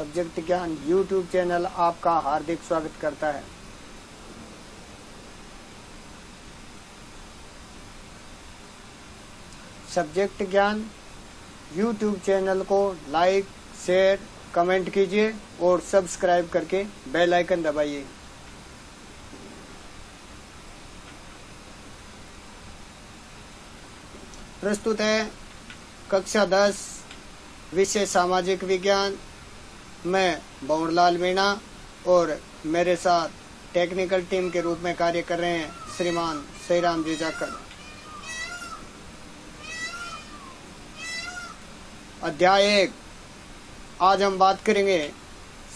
Subject ज्ञान YouTube channel आपका हार्दिक स्वागत करता है। सब्जेक्ट ज्ञान यूट्यूब चैनल को लाइक, शेयर, कमेंट कीजिए और सब्सक्राइब करके बेल आइकन दबाइए। प्रस्तुत है कक्षा 10 विषय सामाजिक विज्ञान। मैं बौरलाल मीणा और मेरे साथ टेक्निकल टीम के रूप में कार्य कर रहे हैं श्रीमान श्रीराम जी जाकर। अध्याय 1। आज हम बात करेंगे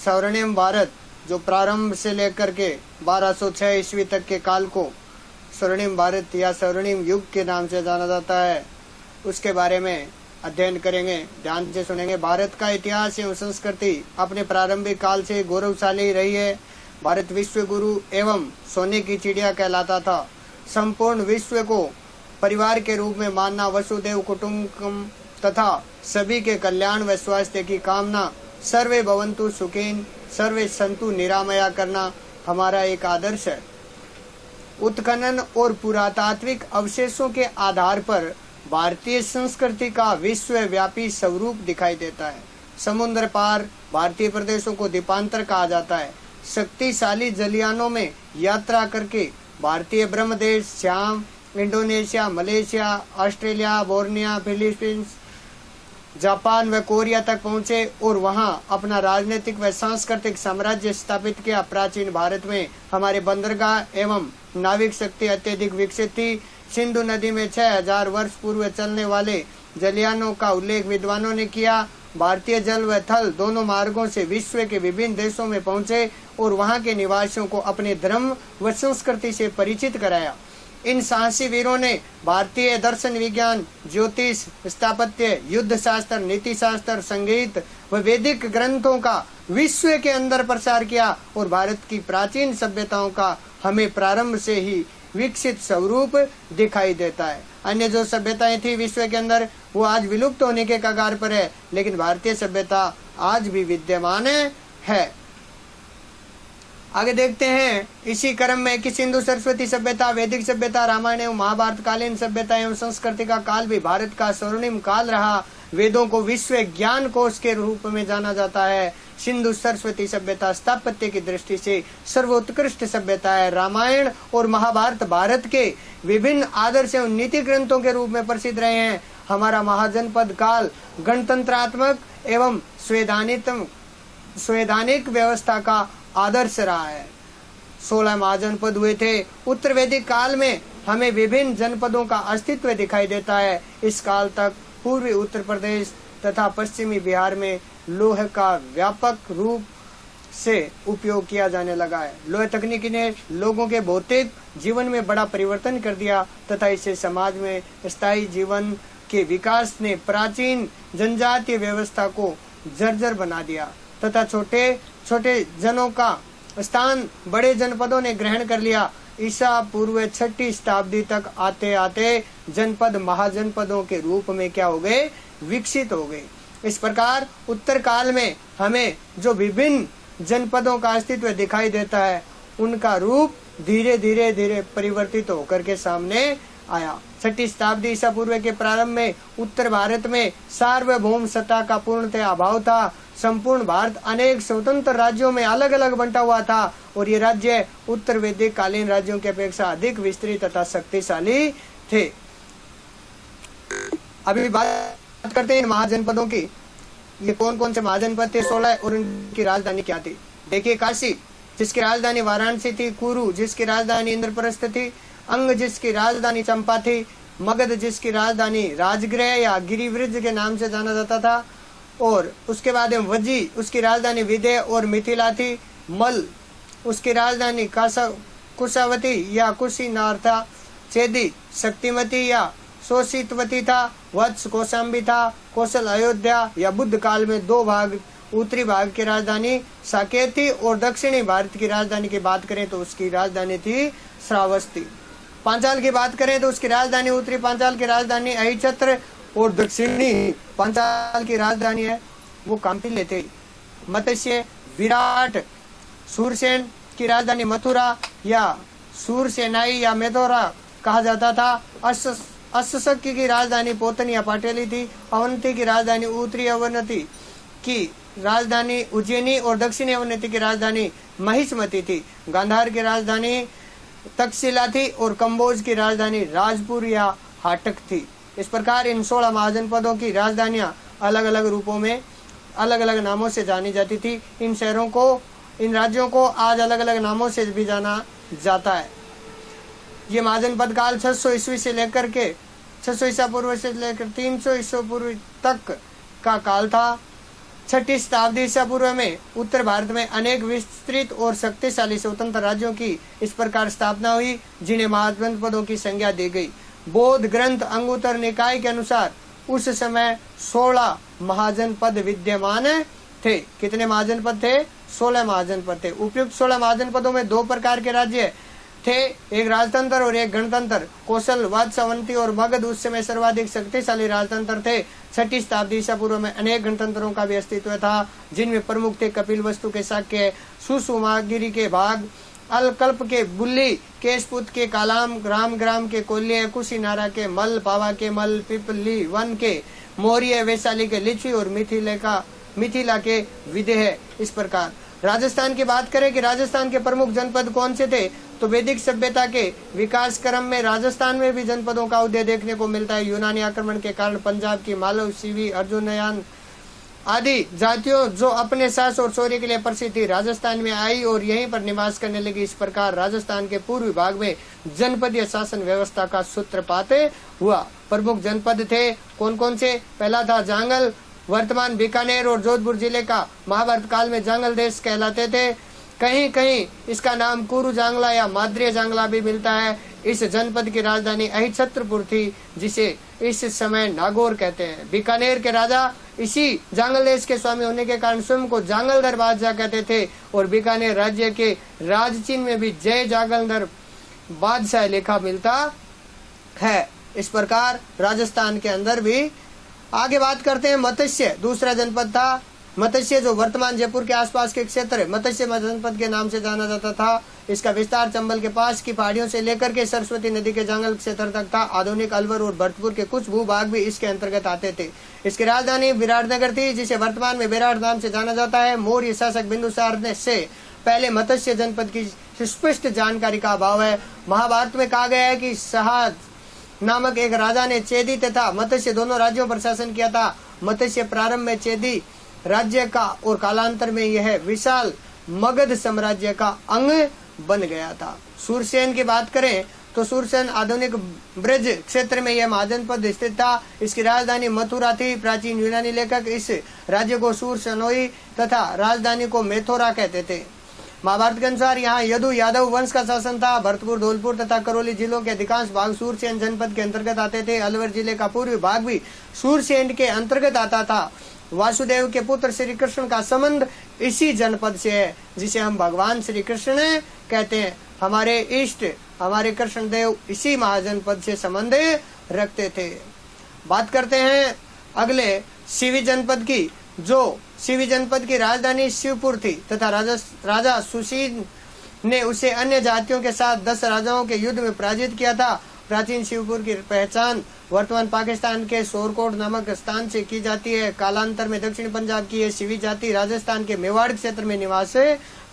स्वर्णिम भारत, जो प्रारंभ से लेकर के 1206 ईस्वी तक के काल को स्वर्णिम भारत या स्वर्णिम युग के नाम से जाना जाता है, उसके बारे में अध्ययन करेंगे। ध्यान से सुनेंगे। भारत का इतिहास एवं संस्कृति अपने प्रारंभिक काल से गौरवशाली रही है। भारत विश्व गुरु एवं सोने की चिड़िया कहलाता था। संपूर्ण विश्व को परिवार के रूप में मानना, वसुदेव कुटुंबकम तथा सभी के कल्याण व स्वास्थ्य की कामना, सर्वे भवन्तु सुखिन सर्वे सन्तु निरामया करना हमारा एक आदर्श है। उत्खनन और पुरातात्विक अवशेषों के आधार पर भारतीय संस्कृति का विश्वव्यापी स्वरूप दिखाई देता है। समुद्र पार भारतीय प्रदेशों को द्वीपांतर कहा जाता है। शक्तिशाली जलयानों में यात्रा करके भारतीय Brahmadesh, Shyam, Indonesia, Malaysia, Australia, Borneo, Philippines, Japan व कोरिया तक पहुंचे और वहां अपना राजनीतिक व सांस्कृतिक साम्राज्य स्थापित किया। प्राचीन भारत में हमारे बंदरगाह एवं नाविक शक्ति अत्यधिक विकसित थी। सिंधु नदी में 6000 वर्ष पूर्व चलने वाले जलयानों का उल्लेख विद्वानों ने किया। भारतीय जल व थल दोनों मार्गों से विश्व के विभिन्न देशों में पहुंचे और वहां के निवासियों को अपने धर्म व संस्कृति से परिचित कराया। इन साहसी वीरों ने भारतीय दर्शन विज्ञान, ज्योतिष, स्थापत्य, युद्ध शास्त्र, नीति शास्त्र, संगीत व वैदिक ग्रंथों का विश्व के अंदर प्रसार किया और भारत की प्राचीन सभ्यताओं का हमें प्रारंभ से ही विकसित स्वरूप दिखाई देता है। अन्य जो सभ्यताएं थी विश्व के अंदर, वो आज विलुप्त होने के कगार पर है, लेकिन भारतीय सभ्यता आज भी विद्यमान है। आगे देखते हैं इसी क्रम में कि सिंधु सरस्वती सभ्यता, वैदिक सभ्यता, रामायण एवं महाभारत कालीन सभ्यता एवं संस्कृति का काल भी भारत का स्वर्णिम काल रहा। वेदों को विश्व ज्ञान कोश के रूप में जाना जाता है। सिंधु सरस्वती सभ्यता स्थापत्य की दृष्टि से सर्वोत्कृष्ट सभ्यता है। रामायण और महाभारत भारत के विभिन्न आदर्श एवं नीति ग्रंथों के रूप में प्रसिद्ध रहे हैं। हमारा महाजनपद काल गणतंत्रात्मक एवं संवैधानिक व्यवस्था का आदर्श रहा है। 16 महाजनपद हुए थे। उत्तर वैदिक काल में हमें विभिन्न जनपदों का अस्तित्व दिखाई देता है। इस काल तक पूर्वी उत्तर प्रदेश तथा पश्चिमी बिहार में लोहे का व्यापक रूप से उपयोग किया जाने लगा है। लोहे तकनीकी ने लोगों के भौतिक जीवन में बड़ा परिवर्तन कर दिया तथा इससे समाज में स्थायी जीवन के विकास ने प्राचीन जनजातीय व्यवस्था को जर्जर बना दिया तथा छोटे छोटे जनों का स्थान बड़े जनपदों ने ग्रहण कर लिया। ईसा पूर्व 6वीं शताब्दी तक आते आते जनपद महाजनपदों के रूप में क्या हो गए? विकसित हो गए। इस प्रकार उत्तर काल में हमें जो विभिन्न जनपदों का अस्तित्व दिखाई देता है, उनका रूप धीरे धीरे परिवर्तित होकर के सामने आया। 6वीं शताब्दी ईसा पूर्व के प्रारंभ में उत्तर भारत में सार्वभौम सत्ता का पूर्णतः अभाव था। संपूर्ण भारत अनेक स्वतंत्र राज्यों में अलग अलग बंटा हुआ था और ये राज्य उत्तर वैदिक कालीन राज्यों की अपेक्षा अधिक विस्तृत तथा शक्तिशाली थे। अभी बात करते हैं इन महाजनपदों की। ये कौन कौन से महाजनपद थे? 16 और उनकी राजधानी क्या थी? देखिए, काशी जिसकी राजधानी वाराणसी थी, कुरु जिसकी राजधानी इंद्रप्रस्थ थी, अंग जिसकी राजधानी चंपा थी, मगध जिसकी राजधानी राजगृह या गिरिवृज के नाम से जाना जाता था, और उसके बाद वजी उसकी राजधानी विदय और मिथिला थी, मल उसकी राजधानी कुशावती या कुशीनार था, चेदी शक्तिमती या शोषितवती था, वत्स कौशाम्बी था, कौशल अयोध्या या बुद्ध काल में 2 भाग, उत्तरी भाग की राजधानी साकेत थी और दक्षिणी भारत की राजधानी की बात करें तो उसकी राजधानी थी श्रावस्ती। पांचाल की बात करें तो उसकी राजधानी, उत्तरी पांचाल की राजधानी अहिछत्र और दक्षिणी पांचाल की राजधानी है वो कांपिल्य थे। मत्स्य, विराट, सूरसेन की राजधानी मथुरा या सूरसेनाई या मेदोरा कहा जाता था। अशशक्य की राजधानी पोतन या पाटेली थी। अवंती की राजधानी उत्तरी अवनति की राजधानी उज्जैनी और दक्षिणी अवनति की राजधानी महिष्मती थी। गांधार की राजधानी तक्षशिला थी और कंबोज की राजधानी राजपुर या हाटक थी। इस प्रकार इन 16 महाजनपदों की राजधानियां अलग अलग रूपों में अलग अलग नामों से जानी जाती थी। इन शहरों को, इन राज्यों को आज अलग अलग नामों से भी जाना जाता है। ये महाजनपद काल 600 ईस्वी से लेकर के 600 ईसा पूर्व से लेकर 300 ईसा पूर्व तक का काल था। 6ठी शताब्दी ईसा पूर्व में उत्तर भारत में अनेक विस्तृत और शक्तिशाली स्वतंत्र राज्यों की इस प्रकार स्थापना हुई जिन्हें महाजनपदों की संज्ञा दी गई। बौद्ध ग्रंथ अंगुत्तर निकाय के अनुसार उस समय 16 महाजनपद विद्यमान थे। कितने महाजनपद थे? 16 महाजनपद थे। उपयुक्त 16 महाजनपदों में 2 प्रकार के राज्य थे, एक राजतंत्र और एक गणतंत्र। कौशल, वत्स, अवंती और मगध उस समय सर्वाधिक शक्तिशाली राजतंत्र थे। 6ठी शताब्दी ईसा पूर्व में अनेक गणतंत्रों का भी अस्तित्व था जिनमें प्रमुख थे कपिलवस्तु के शाक्य, सुषुमागिरी के भाग, अलकल्प के बुल्ली, केशपुत के कालाम, रामग्राम के कोल्य, कुशीनारा के मल, पावा के मल, पिपली वन के मौर्य, वैशाली के लिच्छवी और मिथिला के विदेह। इस प्रकार राजस्थान की बात करें कि राजस्थान के प्रमुख जनपद कौन से थे, तो वैदिक सभ्यता के विकास क्रम में राजस्थान में भी जनपदों का उदय देखने को मिलता है। यूनानी आक्रमण के कारण पंजाब की मालव, सीवी, अर्जुनयान आदि जातियों जो अपने साहस और शौर्य के लिए प्रसिद्ध थी राजस्थान में आई और यहीं पर निवास करने लगी। इस प्रकार राजस्थान के पूर्वी भाग में जनपदीय शासन व्यवस्था का सूत्रपात हुआ। प्रमुख जनपद थे कौन कौन से? पहला था जांगल, वर्तमान बीकानेर और जोधपुर जिले का महाभारत काल में जांगल देश कहलाते थे। कहीं कहीं इसका नाम कुरु जांगला या माद्रिय जांगला भी मिलता है। इस जनपद की राजधानी अहिछत्रपुर थी जिसे इस समय नागौर कहते हैं। बीकानेर के राजा इसी जांगल देश के स्वामी होने के कारण स्वयं को जांगलधर बादशाह कहते थे और बीकानेर राज्य के राजचिन्ह में भी जय जांगलधर बादशाह लिखा मिलता है। इस प्रकार राजस्थान के अंदर भी आगे बात करते हैं। मत्स्य दूसरा जनपद था। मत्स्य जो वर्तमान जयपुर के आसपास के क्षेत्र है मत्स्य जनपद के नाम से जाना जाता था। इसका विस्तार चंबल के पास की पहाड़ियों से लेकर के सरस्वती नदी के जंगल क्षेत्र तक था। आधुनिक अलवर और भरतपुर के कुछ भूभाग भी इसके अंतर्गत आते थे। इसकी राजधानी विराटनगर थी जिसे वर्तमान में विराट नाम से जाना जाता है। मौर्य शासक बिंदुसार ने से पहले मत्स्य जनपद की स्पष्ट जानकारी का अभाव है। महाभारत में कहा गया है कि सहाद नामक एक राजा ने चेदी तथा मत्स्य दोनों राज्यों पर शासन किया था। मत्स्य प्रारंभ में चेदी राज्य का और कालांतर में यह विशाल मगध साम्राज्य का अंग बन गया था। सूरसेन की बात करें तो सूरसेन आधुनिक ब्रज क्षेत्र में यह महाजनपद स्थित था। इसकी राजधानी मथुरा थी। प्राचीन यूनानी लेखक इस राज्य को सूरसेनोई तथा राजधानी को मेथोरा कहते थे। महाभारत के अनुसार यहाँ यदु यादव वंश का शासन था। भरतपुर, धौलपुर तथा करौली जिलों के अधिकांश भाग सूरसेन जनपद के अंतर्गत आते थे। अलवर जिले का पूर्वी भाग भी सूरसेन के अंतर्गत आता था। वासुदेव के पुत्र श्री कृष्ण का संबंध इसी जनपद से है जिसे हम भगवान श्री कृष्ण कहते हैं। हमारे इष्ट हमारे कृष्ण देव इसी महाजनपद से संबंध रखते थे। बात करते हैं अगले सीवी जनपद की। जो सीवी जनपद की राजधानी शिवपुर थी तथा राजा सुशील ने उसे अन्य जातियों के साथ 10 राजाओं के युद्ध में पराजित किया था। प्राचीन शिवपुर की पहचान वर्तमान पाकिस्तान के सोरकोट नामक स्थान से की जाती है। कालांतर में दक्षिण पंजाब की यह सीवी जाति राजस्थान के मेवाड़ क्षेत्र में निवास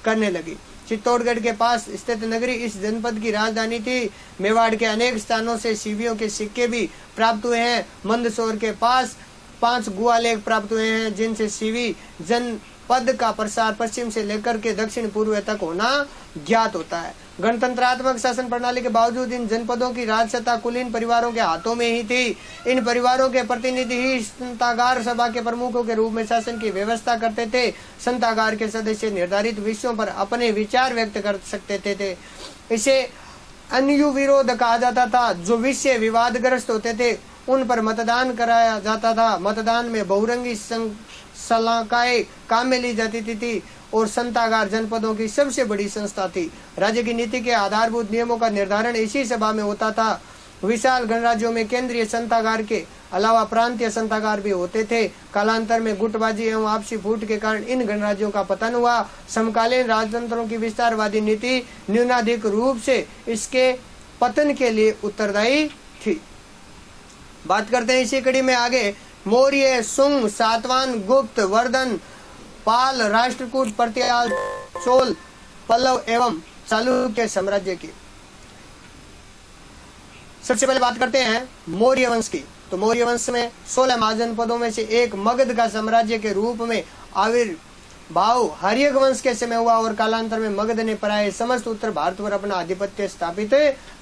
करने लगी। चित्तौड़गढ़ के पास स्थित नगरी इस जनपद की राजधानी थी। मेवाड़ के अनेक स्थानों से सीवियों के सिक्के भी प्राप्त हुए हैं। मंदसौर के पास 5 गुहा लेख प्राप्त हुए हैं जिनसे सीवी जनपद का प्रसार पश्चिम से लेकर के दक्षिण पूर्व तक होना ज्ञात होता है। गणतंत्रात्मक शासन प्रणाली के बावजूद इन जनपदों की राजसत्ता कुलीन परिवारों के हाथों में ही थी। इन परिवारों के प्रतिनिधि ही संतागार सभा के प्रमुखों के रूप में शासन की व्यवस्था करते थे। संतागार के सदस्य निर्धारित विषयों पर अपने विचार व्यक्त कर सकते थे। इसे अन्यु विरोध कहा जाता था। जो विषय विवादग्रस्त होते थे उन पर मतदान कराया जाता था। मतदान में बहुरंगी सलाकाएं काम में ली जाती थी और संतागार जनपदों की सबसे बड़ी संस्था थी। राज्य की नीति के आधारभूत नियमों का निर्धारण इसी सभा में होता था। विशाल गणराज्यों में केंद्रीय संतागार के अलावा प्रांतीय संतागार भी होते थे। कालांतर में गुटबाजी एवं आपसी फूट के कारण इन गणराज्यों का पतन हुआ। समकालीन राजतंत्रों की विस्तारवादी नीति न्यूनाधिक रूप से इसके पतन के लिए उत्तरदायी थी। बात करते हैं इसी कड़ी में आगे मौर्य, सुंग, सातवाहन, गुप्त, वर्धन, पाल, राष्ट्रकूट, प्रतिहार, चोल, पल्लव एवं चालुक्य साम्राज्य की। सबसे पहले बात करते हैं मौर्य वंश की। तो मौर्य वंश में 16 महाजनपदों में से एक मगध का साम्राज्य के रूप में आविर्भाव हर्यक वंश के समय हुआ और कालांतर में मगध ने प्राय समस्त उत्तर भारत पर अपना आधिपत्य स्थापित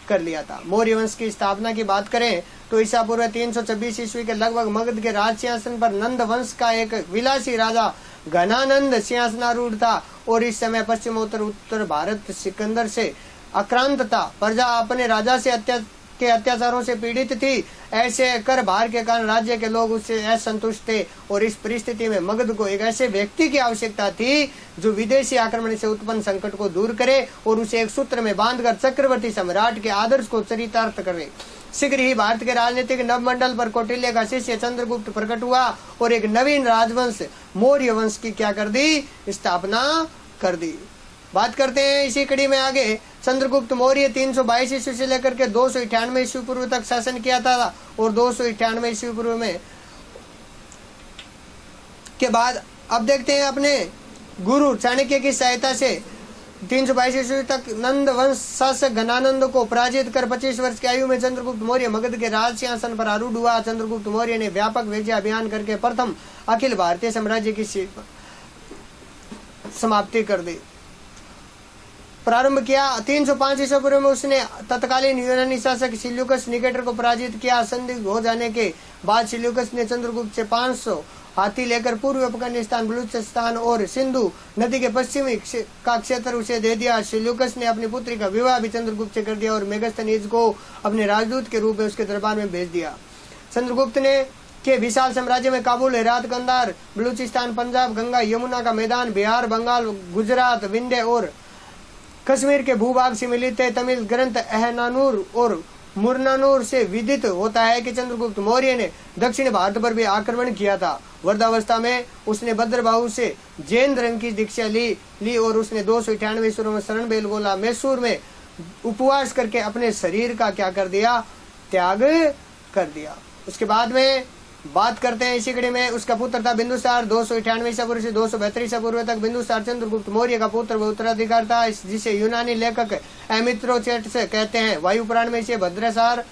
कर लिया था। मौर्य वंश की स्थापना की बात करें तो ईसा पूर्व 326 ईस्वी के लगभग मगध के राज सिंहासन पर नंद वंश का एक विलासी राजा घनानंद सिंहासनारूढ़ था और इस समय पश्चिमोत्तर उत्तर भारत सिकंदर से आक्रांत था। प्रजा अपने राजा से अत्याचारों से पीड़ित थी। ऐसे कर भार के कारण राज्य के लोग उससे असंतुष्ट थे और इस परिस्थिति में मगध को एक ऐसे व्यक्ति की आवश्यकता थी जो विदेशी आक्रमण से उत्पन्न संकट को दूर करे और उसे एक सूत्र में बांधकर चक्रवर्ती सम्राट के आदर्श को चरितार्थ करे। शीघ्र ही भारत के राजनीतिक नवमंडल पर कौटिल्य का शिष्य चंद्रगुप्त प्रकट हुआ और एक नवीन राजवंश मौर्य वंश की क्या कर दी, स्थापना कर दी। बात करते हैं इसी कड़ी में आगे चंद्रगुप्त मौर्य 322 ईस्वी से लेकर के 298 ईस्वी पूर्व तक शासन किया था और 298 ईस्वी पूर्व में के बाद अब देखते हैं अपने गुरु चाणक्य की सहायता से 322 ईस्वी तक नंद वंश शासक घनानंद को पराजित कर 25 वर्ष की आयु में चंद्रगुप्त मौर्य मगध के राज सिंहासन पर आरूढ़ हुआ। चंद्रगुप्त मौर्य ने व्यापक विजय अभियान करके प्रथम अखिल भारतीय साम्राज्य की समाप्ति कर दी, प्रारंभ किया। 305 ईस्वी पूर्व में उसने तत्कालीन यूनानी शासक सिल्यूकस निकेटर को पराजित किया। संधि हो जाने के बाद सिल्यूकस ने चंद्रगुप्त से 500 हाथी लेकर पूर्व अफगानिस्तान, बलूचिस्तान और सिंधु नदी के पश्चिमी का क्षेत्र उसे दे दिया। सिल्यूकस ने अपनी पुत्री का विवाह भी चंद्रगुप्त से कर दिया और मेगस्थनीज को अपने राजदूत के रूप में उसके दरबार में भेज दिया। चंद्रगुप्त ने के विशाल साम्राज्य में काबुल, हेरात, कंधार, बलूचिस्तान, पंजाब, गंगा यमुना का मैदान, बिहार, बंगाल, गुजरात, विंध्य और कश्मीर के भूभाग से मिलित तमिल ग्रंथ अहनानूर और मुरनानूर से विदित होता है कि चंद्रगुप्त मौर्य ने दक्षिण भारत पर भी आक्रमण किया था। वृद्धावस्था में उसने भद्रबाहु से जैन धर्म की दीक्षा ली और उसने 298 ईस्वी में शरण बेलगोला मैसूर में उपवास करके अपने शरीर का क्या कर दिया, त्याग कर दिया। उसके बाद में बात करते हैं इसी कड़ी में उसका पुत्र था बिंदुसार। 298 ईसा पूर्व से 272 ईसा पूर्व तक बिंदुसार चंद्रगुप्त मौर्य का पुत्र व उत्तराधिकार था, जिसे यूनानी लेखक एमित्रोचेट से कहते हैं। वायु पुराण में इसे भद्रसार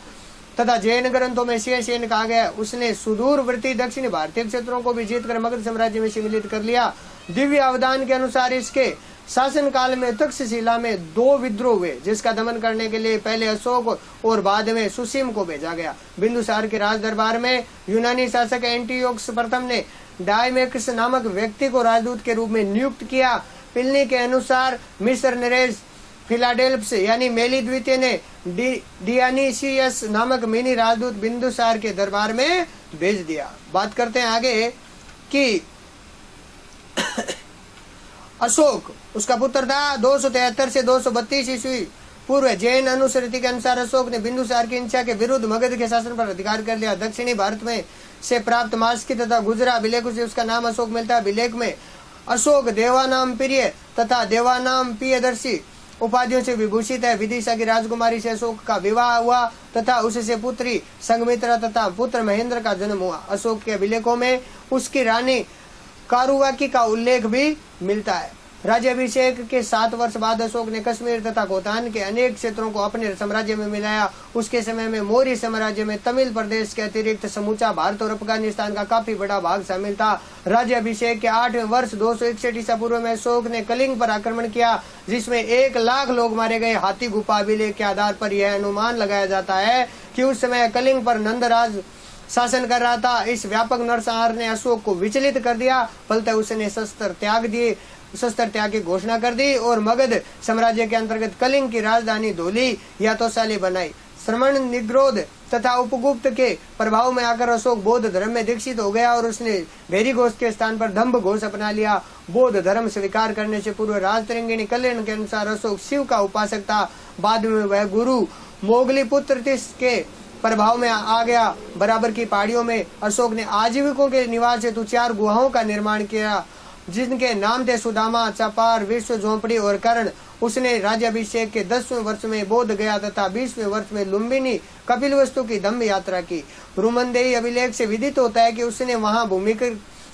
तथा जैन ग्रंथों में शेषसेन कहा गया। उसने सुदूरवर्ती दक्षिण भारतीय क्षेत्रों को भी जीतकर मगध साम्राज्य में सम्मिलित कर लिया। दिव्य अवदान के अनुसार इसके शासन काल में तक्षशिला में 2 विद्रोह हुए, जिसका दमन करने के लिए पहले अशोक और बाद में सुसीम को भेजा गया। बिंदुसार के राज दरबार में यूनानी शासक एंटियोकस प्रथम ने डायमेक्स नामक व्यक्ति को राजदूत के रूप में नियुक्त किया। पिलनी के अनुसार मिस्र नरेश फिलाडेल्फस यानी मेली द्वितीय ने डियानीसियस नामक मिनी राजदूत बिंदुसार के दरबार में भेज दिया। बात करते हैं आगे कि अशोक उसका पुत्र था। 273 से 232 ईस्वी पूर्व जैन अनुश्रुति के अनुसार अशोक ने बिंदुसार की इच्छा के विरुद्ध मगध के शासन पर अधिकार कर लिया। दक्षिणी भारत में से प्राप्त मास्की तथा गुजरा अभिलेख से उसका नाम अशोक मिलता है। अभिलेख में अशोक देवानाम प्रिय तथा देवानाम प्रियदर्शी उपाधियों से विभूषित है। विदिशा की राजकुमारी से अशोक का विवाह हुआ तथा उससे पुत्री संघमित्रा तथा पुत्र महेंद्र का जन्म हुआ। अशोक के अभिलेखों में उसकी रानी कारुवाकी का उल्लेख भी मिलता है। राज्याभिषेक के 7 वर्ष बाद अशोक ने कश्मीर तथा खोतान के अनेक क्षेत्रों को अपने साम्राज्य में मिलाया। उसके समय में मौर्य साम्राज्य में तमिल प्रदेश के अतिरिक्त समूचा भारत और अफगानिस्तान का काफी बड़ा भाग शामिल था। राज्याभिषेक के 8वें वर्ष 261 ईसा पूर्व में अशोक ने कलिंग पर आक्रमण किया, जिसमें 1 लाख लोग मारे गए। हाथी गुफा अभिलेख के आधार पर यह अनुमान लगाया जाता है कि उस समय कलिंग पर नंदराज शासन कर रहा था। इस व्यापक नरसंहार ने अशोक को विचलित कर दिया, फलतः उसने शस्त्र त्याग की घोषणा कर दी और मगध साम्राज्य के अंतर्गत कलिंग की राजधानी धोली या तोशाली बनाई। श्रमण, निग्रोध तथा उपगुप्त के प्रभाव में आकर अशोक बौद्ध धर्म में दीक्षित हो गया और उसने भेरी घोष के स्थान पर धम्ब घोष अपना लिया। बौद्ध धर्म स्वीकार करने से पूर्व राजतरंगिणी कल्याण के अनुसार अशोक शिव का उपासक था। बाद में वह गुरु मोगली पुत्र के प्रभाव में आ गया। बराबर की पहाड़ियों में अशोक ने आजीविकों के निवास हेतु 4 गुहाओं का निर्माण किया, जिनके नाम थे सुदामा, चपार, विश्व, झोंपड़ी और कर्ण। उसने राज्याभिषेक के 10वें वर्ष में बोध गया तथा 20वें वर्ष में लुम्बिनी कपिलवस्तु की धम्म यात्रा की। रुमनदेही अभिलेख से विदित होता है कि उसने वहां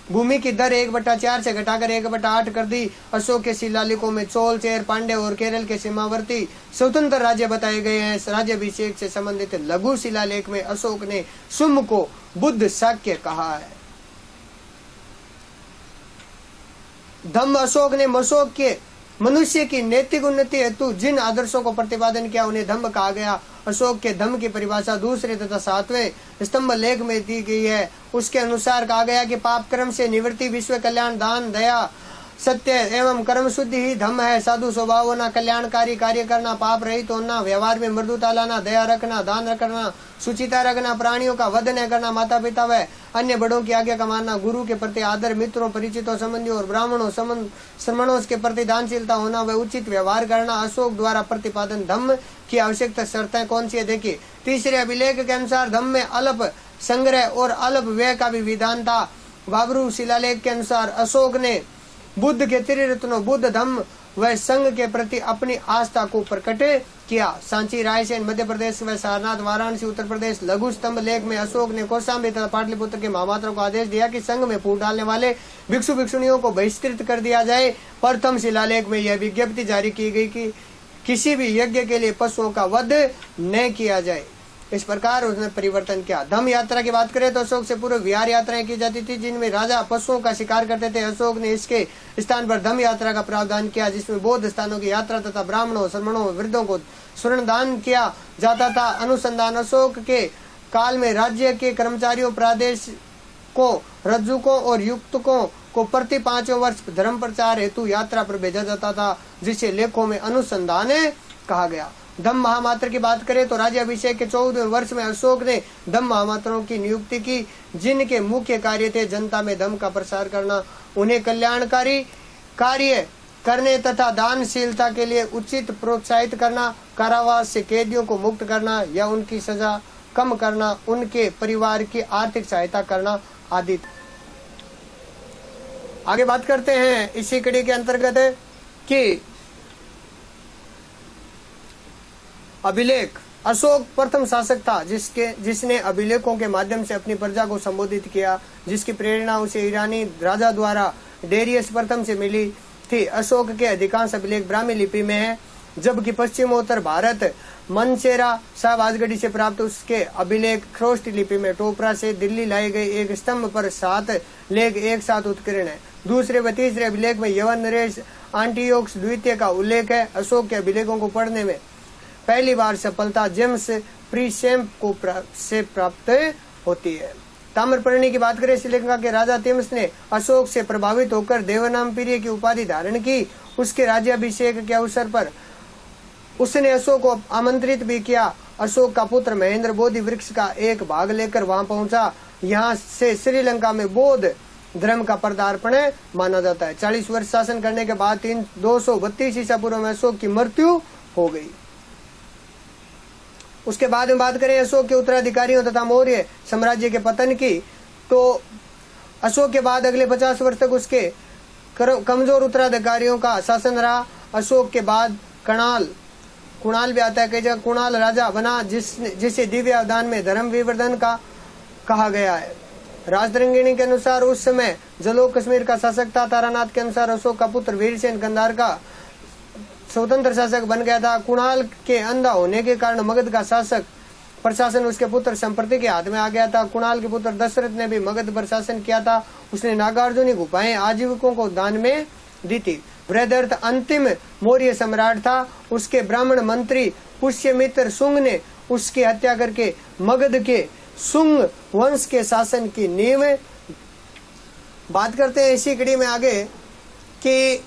भूमि की दर 1/4 से घटाकर 1/8 कर दी। अशोक के शिलालेखों में चोल, चेर, पांड्य और केरल के सीमावर्ती स्वतंत्र राज्य बताए गए हैं। राज्याभिषेक से संबंधित लघु शिलालेख में अशोक ने सुम को बुद्ध शाक्य कहा है। धम्म अशोक ने मशोक के मनुष्य की नैतिक उन्नति हेतु जिन आदर्शों को प्रतिपादन किया उन्हें धम्म कहा गया। अशोक के धम्म की परिभाषा दूसरे तथा 7वें स्तंभ लेख में दी गई है। उसके अनुसार कहा गया कि पाप कर्म से निवृत्ति, विश्व कल्याण, दान, दया, सत्य एवं कर्म शुद्धि ही धम्म है। साधु स्वभाव होना, कल्याणकारी कार्य करना, पाप रहित होना, व्यवहार में मृदुता लाना, दया रखना, दान करना, सुचिता रखना, प्राणियों का वध न करना, माता पिता व अन्य बड़ों की आज्ञा का मानना, गुरु के प्रति आदर, मित्रों, परिचितों, संबंधियों और ब्राह्मणों श्रमणों के प्रति दानशीलता होना व उचित व्यवहार करना अशोक द्वारा प्रतिपादन धम्म की आवश्यक शर्तें कौन सी है? देखिए, तीसरे अभिलेख के अनुसार धम्म में अल्प संग्रह और अल्प व्यय का भी विधान था। बाबरू शिलालेख के अनुसार अशोक ने बुद्ध के त्रिरत्नों बुद्ध, धम्म व संघ के प्रति अपनी आस्था को प्रकट किया। सांची, रायसेन मध्य प्रदेश व सारनाथ वाराणसी उत्तर प्रदेश। लघु स्तंभ लेख में अशोक ने कौशाम्बी तथा पाटलिपुत्र के महामात्रों को आदेश दिया कि संघ में फूट डालने वाले भिक्षु भिक्षुणियों को बहिष्कृत कर दिया जाए। प्रथम शिलालेख में यह विज्ञप्ति जारी की गई कि किसी भी यज्ञ के लिए पशुओं का वध न किया जाए। इस प्रकार उसने परिवर्तन किया। धम्म यात्रा की बात करें तो अशोक से पूर्व विहार यात्राएं की जाती थी, जिनमें राजा पशुओं का शिकार करते थे। अशोक ने इसके स्थान पर धम्म यात्रा का प्रावधान किया, जिसमें बौद्ध स्थानों की यात्रा तथा ब्राह्मणों, श्रमणों, वृद्धों को स्वर्ण दान किया जाता था। अनुसंधान अशोक के काल में राज्य के कर्मचारियों, प्रादेशिकों, रज्जुकों और युक्तकों को प्रति 5 वर्ष धर्म प्रचार हेतु यात्रा पर भेजा जाता था, जिसे लेखों में अनुसंधान कहा गया। धम्म महामात्र की बात करें तो राज्याभिषेक के 14वें वर्ष में अशोक ने धम्म महामात्रों की नियुक्ति की, जिनके मुख्य कार्य थे जनता में धम्म का प्रसार करना, उन्हें कल्याणकारी कार्य करने तथा दानशीलता के लिए उचित प्रोत्साहित करना, कारावास से कैदियों को मुक्त करना या उनकी सजा कम करना, उनके परिवार की आर्थिक सहायता करना आदि। आगे बात करते हैं इसी कड़ी के अंतर्गत कि अभिलेख। अशोक प्रथम शासक था जिसने अभिलेखों के माध्यम से अपनी प्रजा को संबोधित किया, जिसकी प्रेरणा उसे ईरानी राजा द्वारा डेरियस प्रथम से मिली थी। अशोक के अधिकांश अभिलेख ब्राह्मी लिपि में है, जबकि पश्चिमोत्तर भारत मनसेरा शाहबाजगढ़ी से प्राप्त उसके अभिलेख ख्रोष्ट लिपि में टोपरा से दिल्ली लाए गए एक स्तंभ पर 7 लेख एक साथ उत्कीर्ण है। दूसरे व तीसरे अभिलेख में यवन नरेश एंटियोकस द्वितीय का उल्लेख है। अशोक के अभिलेखों को पढ़ने में पहली बार सफलता जेम्स प्रीसेम्प को से प्राप्त होती है। ताम्रपर्णी की बात करें, श्रीलंका के राजा तिम्स ने अशोक से प्रभावित होकर देवनामप्रिय की उपाधि धारण की। उसके राज्याभिषेक के अवसर पर उसने अशोक को आमंत्रित भी किया। अशोक का पुत्र महेंद्र बोधि वृक्ष का एक भाग लेकर वहां पहुंचा। यहाँ से श्रीलंका में बौद्ध धर्म का पदार्पण माना जाता है। 40 वर्ष शासन करने के बाद 232 ईसा पूर्व में अशोक की मृत्यु हो गई। उसके बाद में बात करें अशोक के उत्तराधिकारियों तथा मौर्य साम्राज्य के पतन की, तो अशोक के बाद अगले 50 वर्ष तक उसके कमजोर उत्तराधिकारियों का शासन रहा। अशोक के बाद कुणाल भी आता है, कई जगह कुणाल राजा बना, जिसे दिव्य अवदान में धर्म विवर्धन का कहा गया है। राजतरंगिणी के अनुसार उस समय जलोक कश्मीर का शासक था। तारानाथ के अनुसार अशोक का पुत्र वीरसेन गंधार का स्वतंत्र शासक बन गया था। कुणाल के अंधा होने के कारण मगध का शासक प्रशासन उसके पुत्र संप्रति के हाथ में आ गया था। कुणाल के पुत्र दशरथ ने भी मगध पर शासन किया था। उसने नागार्जुनी गुफाएं आजीविकों को दान में दी थी। बृहदर्थ अंतिम मौर्य सम्राट था। उसके ब्राह्मण मंत्री पुष्यमित्र शुंग ने उसकी हत्या करके मगध के शुंग वंश के शासन की नींव बात करते हैं इसी कड़ी में आगे कि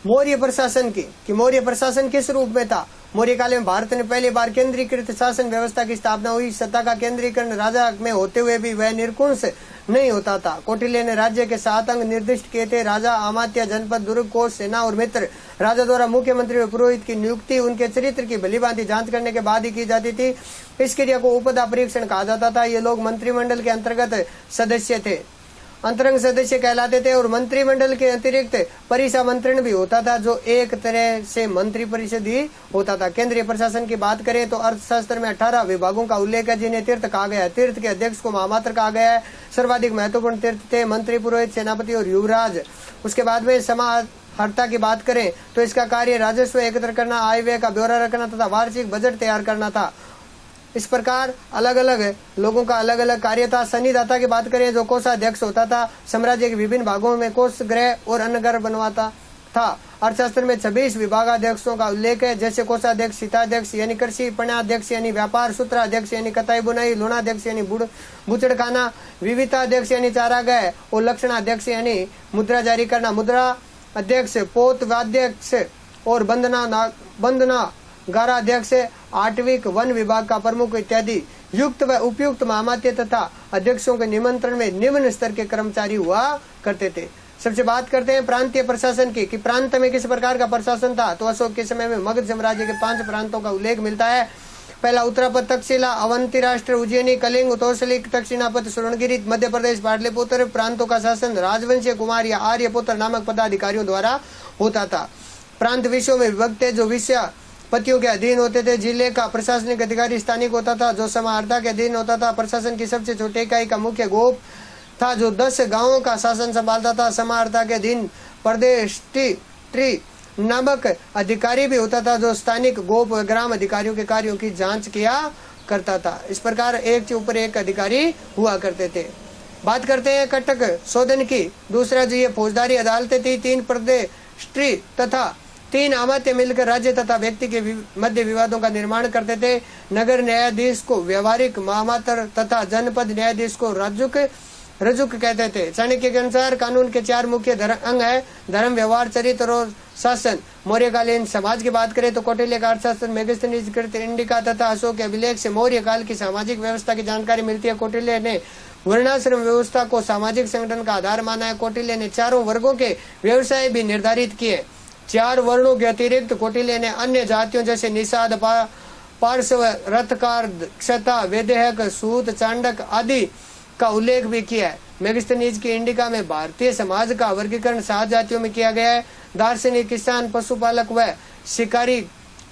मौर्य प्रशासन किस रूप में था। मौर्य काल में भारत ने पहली बार केंद्रीकृत शासन व्यवस्था की स्थापना हुई। सत्ता का केंद्रीकरण राजा में होते हुए भी वह निरंकुश नहीं होता था। कौटिल्य ने राज्य के 7 अंग निर्दिष्ट किए थे। राजा, अमात्य, जनपद, दुर्ग, कोष, सेना और मित्र। राजा द्वारा मुख्यमंत्री और पुरोहित की नियुक्ति उनके चरित्र की भलीभांति जांच करने के बाद ही की जाती थी। इस क्रिया को उपदा परीक्षण कहा जाता था। ये लोग मंत्रिमंडल के अंतर्गत सदस्य थे, अंतरंग सदस्य कहलाते थे और मंत्रिमंडल के अतिरिक्त परिषा मंत्रण भी होता था, जो एक तरह से मंत्री परिषद ही होता था। केंद्रीय प्रशासन की बात करें तो अर्थशास्त्र में 18 विभागों का उल्लेख है, जिन्हें तीर्थ कहा गया है। तीर्थ के अध्यक्ष को महामात्र कहा गया है। सर्वाधिक महत्वपूर्ण तीर्थ थे मंत्री, पुरोहित, सेनापति और युवराज। उसके बाद में समाहर्ता की बात करें तो इसका कार्य राजस्व एकत्र करना, आय व्यय का ब्यौरा रखना तथा वार्षिक बजट तैयार करना था। इस प्रकार अलग अलग लोगों का अलग अलग कार्य था। सन्निधाता की बात करें जो कोषाध्यक्ष होता था, साम्राज्य के विभिन्न भागों में कोष गृह और अन्नगृह बनवाता था। अर्थशास्त्र में 26 विभागाध्यक्षों का उल्लेख है, जैसे कोषाध्यक्ष, शीताध्यक्ष यानी कृषि, पण्याध्यक्ष यानी व्यापार, सूत्राध्यक्ष यानी कताई बुनाई, लोणाध्यक्ष यानी बुचड़खाना, विविताध्यक्ष यानी चारागाह और लक्षणाध्यक्ष यानी मुद्रा जारी करना। मुद्रा अध्यक्ष, पोतवाध्यक्ष और बंदना गाराध्यक्ष, आठविक वन विभाग का प्रमुख इत्यादि युक्त व उपयुक्त महामात्य तथा अध्यक्षों के निमंत्रण में निम्न स्तर के कर्मचारी हुआ करते थे। सबसे बात करते हैं प्रांतीय प्रशासन की, कि प्रांत में किस प्रकार का प्रशासन था। तो अशोक के समय में मगध साम्राज्य के 5 प्रांतों का उल्लेख मिलता है। पहला उत्तरापद तक्षशिला, अवंती राष्ट्र, उज्जैनी, कलिंग, तौसलिक, दक्षिणापद, स्वर्णगिरी, मध्य प्रदेश, पाटलिपुत्र प्रांतों का शासन राजवंशीय कुमार या आर्यपुत्र नामक पदाधिकारियों द्वारा होता था। प्रांत विषयों में विभक्त है, जो विषय पतियों के अधीन होते थे। जिले का प्रशासनिक अधिकारी स्थानिक होता था, जो समाहर्ता के अधीन होता था। प्रशासन की सबसे छोटी इकाई का मुख्य गोप था, जो 10 गांवों का शासन संभालता था। समाहर्ता के अधीन प्रदेश ट्री नामक अधिकारी भी होता था, जो स्थानिक गोप व ग्राम अधिकारियों के कार्यों की जांच किया करता था। इस प्रकार एक के ऊपर एक अधिकारी हुआ करते थे। बात करते हैं कटक शोधन की। दूसरा जो ये फौजदारी अदालतें थी, 3 प्रदेश ट्री तथा 3 अमात्य मिलकर राज्य तथा व्यक्ति के मध्य विवादों का निर्माण करते थे। नगर न्यायाधीश को व्यवहारिक महामात्र तथा जनपद न्यायाधीश को रजुक कहते थे। चाणक्य के अनुसार कानून के 4 मुख्य अंग है, धर्म, व्यवहार, चरित्र और शासन। मौर्यकालीन समाज की बात करें तो कौटिल्य का अर्थशास्त्र, मेगस्थनीज कृत इंडिका तथा अशोक के अभिलेख से मौर्य काल की सामाजिक व्यवस्था की जानकारी मिलती है। कौटिल्य ने वर्णाश्रम व्यवस्था को सामाजिक संगठन का आधार माना है। कौटिल्य ने 4 वर्गों के व्यवसाय भी निर्धारित किए। 4 वर्णों के अतिरिक्त कौटिल्य ने अन्य जातियों जैसे निषाद, पार्श्व, रथकार, क्षता, वेदेहक, सूत, चांडक आदि का उल्लेख भी किया है। मेगस्थनीज की इंडिका में भारतीय समाज का वर्गीकरण 7 जातियों में किया गया है। दार्शनिक, किसान, पशुपालक व शिकारी,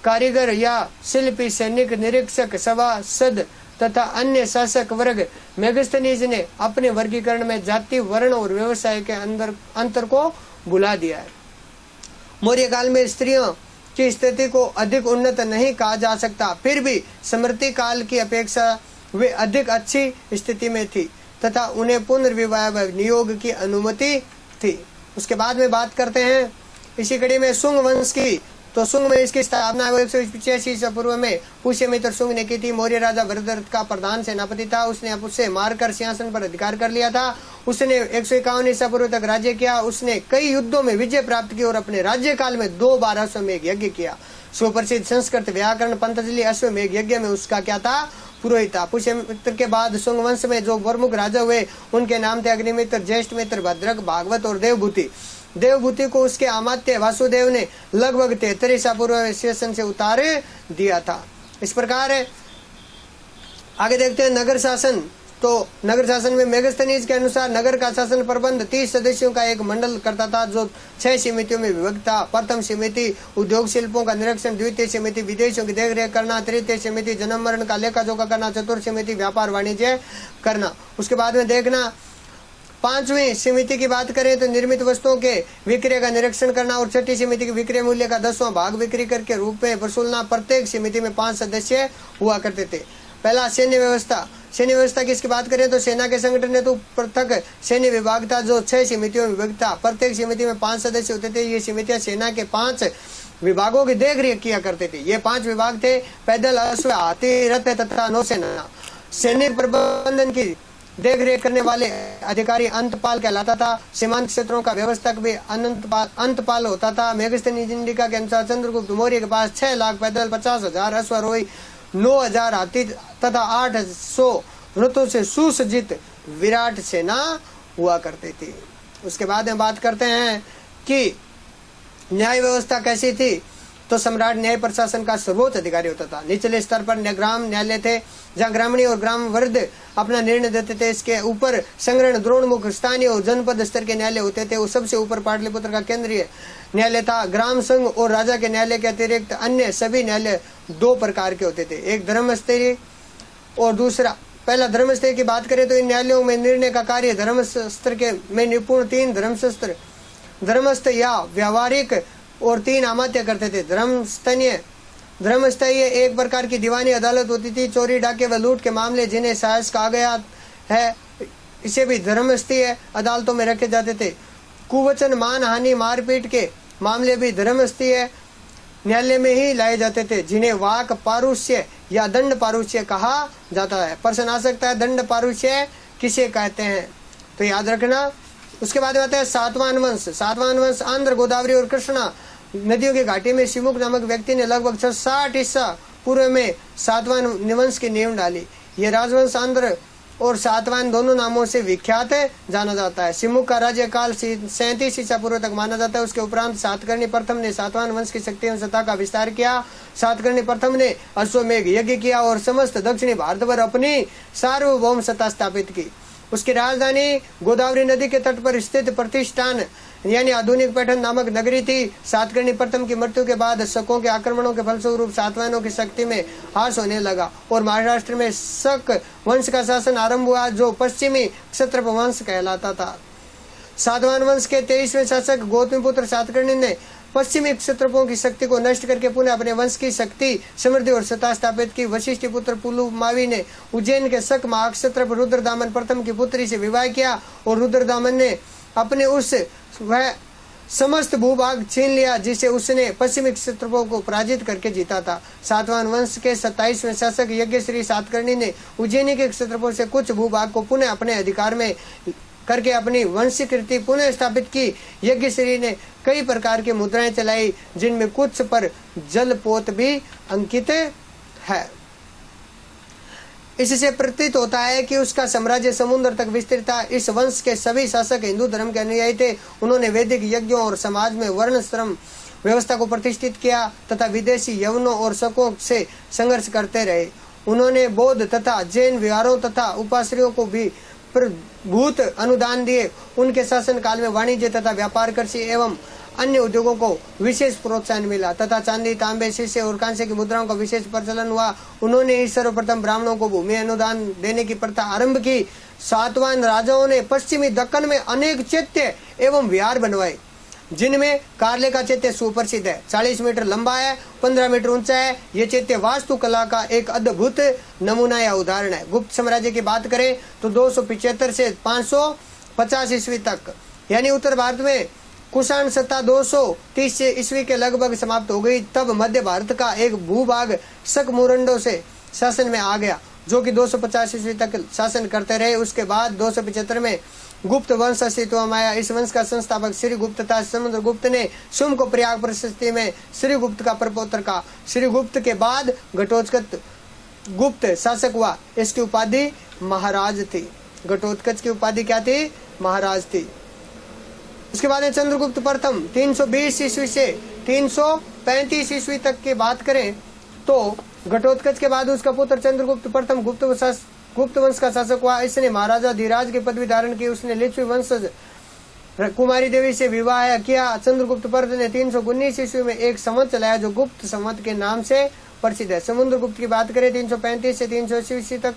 कारीगर या शिल्पी, सैनिक, निरीक्षक, सभासद तथा अन्य शासक वर्ग। मेगस्थनीज ने अपने वर्गीकरण में जाति, वर्ण और व्यवसाय के अंतर को भुला दिया है। मौर्य काल में स्त्रियों की स्थिति को अधिक उन्नत नहीं कहा जा सकता, फिर भी स्मृति काल की अपेक्षा वे अधिक अच्छी स्थिति में थी तथा उन्हें पुनर्विवाह व नियोग की अनुमति थी। उसके बाद में बात करते हैं इसी कड़ी में शुंग वंश की। तो शुंग में इसकी स्थापना 185 ईसा पूर्व में पुष्यमित्र शुंग ने की थी। मौर्य राजा भरतरथ का प्रधान सेनापति था। उसने उसे मारकर सिंहासन पर अधिकार कर लिया था। उसने 151 ईसा पूर्व तक राज्य किया। उसने कई युद्धों में विजय प्राप्त की और अपने राज्य काल में 2 बार अश्वमेघ यज्ञ किया। सुप्रसिद्ध संस्कृत व्याकरण पतंजलि अश्वमेघ यज्ञ में उसका क्या था, पुरोहित था। पुष्यमित्र के बाद शुंग वंश में जो प्रमुख राजा हुए उनके नाम थे अग्निमित्र, ज्येष्ठ मित्र, भद्रक, भागवत और देवभूति। देवभूति को उसके अमात्य वासुदेव ने लगभग 73 ईसा पूर्व शासन से उतार दिया था। इस प्रकार आगे देखते हैं नगर शासन। तो नगर शासन में मेगस्थनीज के अनुसार नगर का शासन प्रबंध 30 सदस्यों का एक मंडल करता था, जो 6 समितियों में विभक्त था। प्रथम समिति उद्योग शिल्पों का निरीक्षण, द्वितीय समिति विदेशों की देखरेख करना, तृतीय समिति जन्म मरण का लेखा जोखा करना, चतुर्थ समिति व्यापार वाणिज्य करना। उसके बाद में देखना 5वीं समिति की बात करें तो निर्मित वस्तुओं के विक्रय का निरीक्षण करना और 6ठी समिति के विक्रय मूल्य का 10वां भाग बिक्री करके रूप में वसूलना। प्रत्येक समिति में 5 सदस्य हुआ करते थे। पहला सैन्य व्यवस्था। सैन्य व्यवस्था की इसकी बात करें तो सेना के संगठन ने तो पृथक सैन्य विभाग था, जो 6 समितियों में विभक्त था। प्रत्येक समिति में 5 सदस्य होते थे। ये समितियां सेना के 5 विभागों की देखरेख किया करते थे। ये 5 विभाग थे: पैदल, अश्व, हाथी, रथ तथा नौसेना। सैनिक प्रबंधन की देखरेख करने वाले अधिकारी अंतपाल कहलाता था। सीमांत क्षेत्रों का व्यवस्थक भी अंतपाल होता था। मेगस्थनीज इंडिका के अनुसार चंद्रगुप्त मौर्य के पास 6 लाख पैदल, 50,000 अश्वारोही, 9,000 हाथी तथा 800 रथों से सुसज्जित विराट सेना हुआ करती थी। उसके बाद में बात करते हैं कि न्याय व्यवस्था कैसी थी। तो सम्राट न्याय प्रशासन का सर्वोच्च अधिकारी होता था। निचले स्तर पर ग्राम न्यायालय थे, जहाँ ग्रामीण और ग्राम वर्ग अपना निर्णय देते थे। इसके ऊपर संग्रहण, द्रोणमुख, स्थानीय और जनपद स्तर के न्यायालय होते थे। वो सबसे ऊपर पाटलिपुत्र का केंद्रीय न्यायालय था। ग्राम संघ और राजा के न्यायालय के अतिरिक्त अन्य सभी न्यायालय दो प्रकार के होते थे, एक धर्मस्तरीय और दूसरा। पहला धर्मस्तरीय की बात करें तो इन न्यायालयों में निर्णय का कार्य धर्मशास्त्र के में निपुण 3 धर्मशास्त्र धर्मस्थ या व्यावहारिक और 3 अमात्य करते थे। धर्मस्थलीय एक प्रकार की दीवानी अदालत होती थी। चोरी, डाके व लूट के मामले जिन्हें साहस कहा गया है, इसे भी धर्मस्थलीय अदालतों में रखे जाते थे। कुवचन, मान हानि, मारपीट के मामले भी धर्मस्थलीय न्यायालय में ही लाए जाते थे, जिन्हें वाक पारुष्य या दंड पारुष्य कहा जाता है। प्रश्न आ सकता है, दंड पारुष्य किसे कहते हैं, तो याद रखना। उसके बाद आता है सातवाहन वंश। सातवाहन वंश आंध्र, गोदावरी और कृष्णा नदियों की घाटी में शिमुख नामक व्यक्ति ने लगभग 60 ईसा पूर्व में सातवाहन वंश की नींव डाली। ये राजवंश आंध्र और सातवाहन दोनों नामों से विख्यात जाना जाता है। शिमुख का राज्यकाल 37 ईसा पूर्व तक माना जाता है। उसके उपरांत सातकर्णी प्रथम ने सातवाहन वंश की शक्ति एवं सत्ता का विस्तार किया। सातकर्णी प्रथम ने अश्वमेघ यज्ञ किया और समस्त दक्षिणी भारत पर अपनी सार्वभौम सत्ता स्थापित की। उसकी राजधानी गोदावरी नदी के तट पर स्थित प्रतिष्ठान यानी आधुनिक पैठण नामक नगरी थी। सातकर्णी प्रथम की मृत्यु के बाद शकों के आक्रमणों के फलस्वरूप सातवाहनों की शक्ति में ह्रास होने लगा और महाराष्ट्र में शक वंश का शासन आरंभ हुआ, जो पश्चिमी क्षत्रप वंश कहलाता था। सातवाहन वंश के 23वें शासक गौतमीपुत्र सातकर्णी ने पश्चिमी क्षत्रपों की शक्ति को नष्ट करके पुनः अपने वंश की शक्ति, समृद्धि और सत्ता स्थापित की। वशिष्ठ पुत्र पुलुमावी ने उज्जैन के शक महाक्षत्रप रुद्रदामन प्रथम की पुत्री से विवाह किया और रुद्रदामन ने अपने उस वह समस्त भूभाग छीन लिया जिसे उसने पश्चिमी क्षत्रपों को पराजित करके जीता था। सातवाहन वंश के 27वें शासक यज्ञश्री सातकर्णी ने उज्जैनी के क्षत्रपों से कुछ भूभाग को पुनः अपने अधिकार में करके अपनी वंशीकृति पुनः स्थापित की। यज्ञश्री ने कई प्रकार की मुद्राएं चलाई, जिनमें कुछ पर जलपोत भी अंकित है। इससे प्रतीत होता है कि उसका साम्राज्य समुद्र तक विस्तृत था। इस वंश के सभी शासक हिंदू धर्म के अनुयायी थे। उन्होंने वैदिक यज्ञों और समाज में वर्ण श्रम व्यवस्था को प्रतिष्ठित किया तथा विदेशी यवनों और शकों से संघर्ष करते रहे। उन्होंने बौद्ध तथा जैन विहारों तथा उपाश्रयों को भी प्रभूत अनुदान दिए। उनके शासन काल में वाणिज्य तथा व्यापार, कृषि एवं अन्य उद्योगों को विशेष प्रोत्साहन मिला तथा चांदी, तांबे, शीशे और कांसे की मुद्राओं का विशेष प्रचलन हुआ। उन्होंने ही सर्वप्रथम ब्राह्मणों को भूमि अनुदान देने की प्रथा आरंभ की। सातवाहन राजाओं ने पश्चिमी दक्कन में अनेक चैत्य एवं विहार बनवाए, जिनमें कार्ले का चैत्य सुप्रसिद्ध है। 40 मीटर लंबा है, 15 मीटर ऊंचा है। ये चैत्य वास्तुकला का एक अद्भुत नमूना या उदाहरण है। गुप्त साम्राज्य की बात करें तो 275 से 550 ईस्वी तक यानी उत्तर भारत में कुषाण सत्ता 230 ईस्वी के लगभग समाप्त हो गई। तब मध्य भारत का एक भूभाग शक मुरंडों से शासन में आ गया, जो कि 250 ईस्वी तक शासन करते रहे। उसके बाद 275 में गुप्त वंश अस्तित्व में आया। इस वंश का संस्थापक श्रीगुप्त था। समुद्रगुप्त ने शुंभ को प्रयाग प्रशस्ति में श्रीगुप्त का प्रपौत्र कहा। श्रीगुप्त के बाद घटोत्कच गुप्त शासक हुआ। इसकी उपाधि महाराज थी। घटोत्कच की उपाधि क्या थी? महाराज थी। उसके बाद चंद्रगुप्त प्रथम 320 ईस्वी से 335 ईस्वी तक की बात करें तो घटोत्कच के बाद उसका पुत्र चंद्रगुप्त प्रथम गुप्त वंश का शासक हुआ। इसने महाराजा धीराज की पदवी धारण की। उसने लिच्छवी वंशज कुमारी देवी से विवाह किया। चंद्रगुप्त प्रथम ने 319 ईस्वी में एक संवत चलाया, जो गुप्त संवत के नाम से प्रसिद्ध है। समुद्रगुप्त की बात करें 335 से 380 ईस्वी तक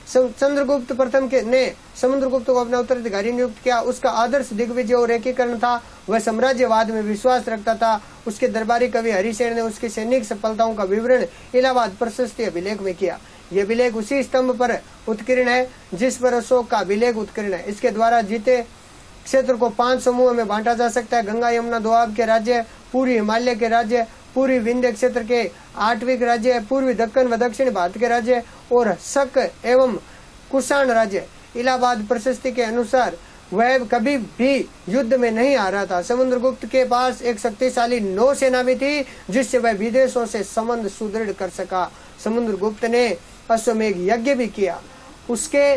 चंद्रगुप्त प्रथम ने समुद्रगुप्त को अपना उत्तराधिकारी नियुक्त किया। उसका आदर्श दिग्विजय और एकीकरण था। वह साम्राज्यवाद में विश्वास रखता था। उसके दरबारी कवि हरिसेन ने उसकी सैनिक सफलताओं का विवरण इलाहाबाद प्रशस्ति अभिलेख में किया। यह अभिलेख उसी स्तंभ पर उत्कीर्ण है जिस पर अशोक का अभिलेख उत्कीर्ण है। इसके द्वारा जीते क्षेत्र को 5 समूह में बांटा जा सकता है। गंगा, यमुना, दोआब के राज्य, पूर्वी हिमालय के राज्य, पूर्वी विंध्य क्षेत्र के आठविक राज्य, पूर्वी दक्कन व दक्षिण भारत के राज्य और शक एवं कुषाण राज्य। इलाहाबाद प्रशस्ति के अनुसार वह कभी भी युद्ध में नहीं आ रहा था। समुद्रगुप्त के पास एक शक्तिशाली नौसेना भी थी, जिससे वह विदेशों से संबंध सुदृढ़ कर सका। समुद्रगुप्त ने अश्वमेघ यज्ञ भी किया। उसके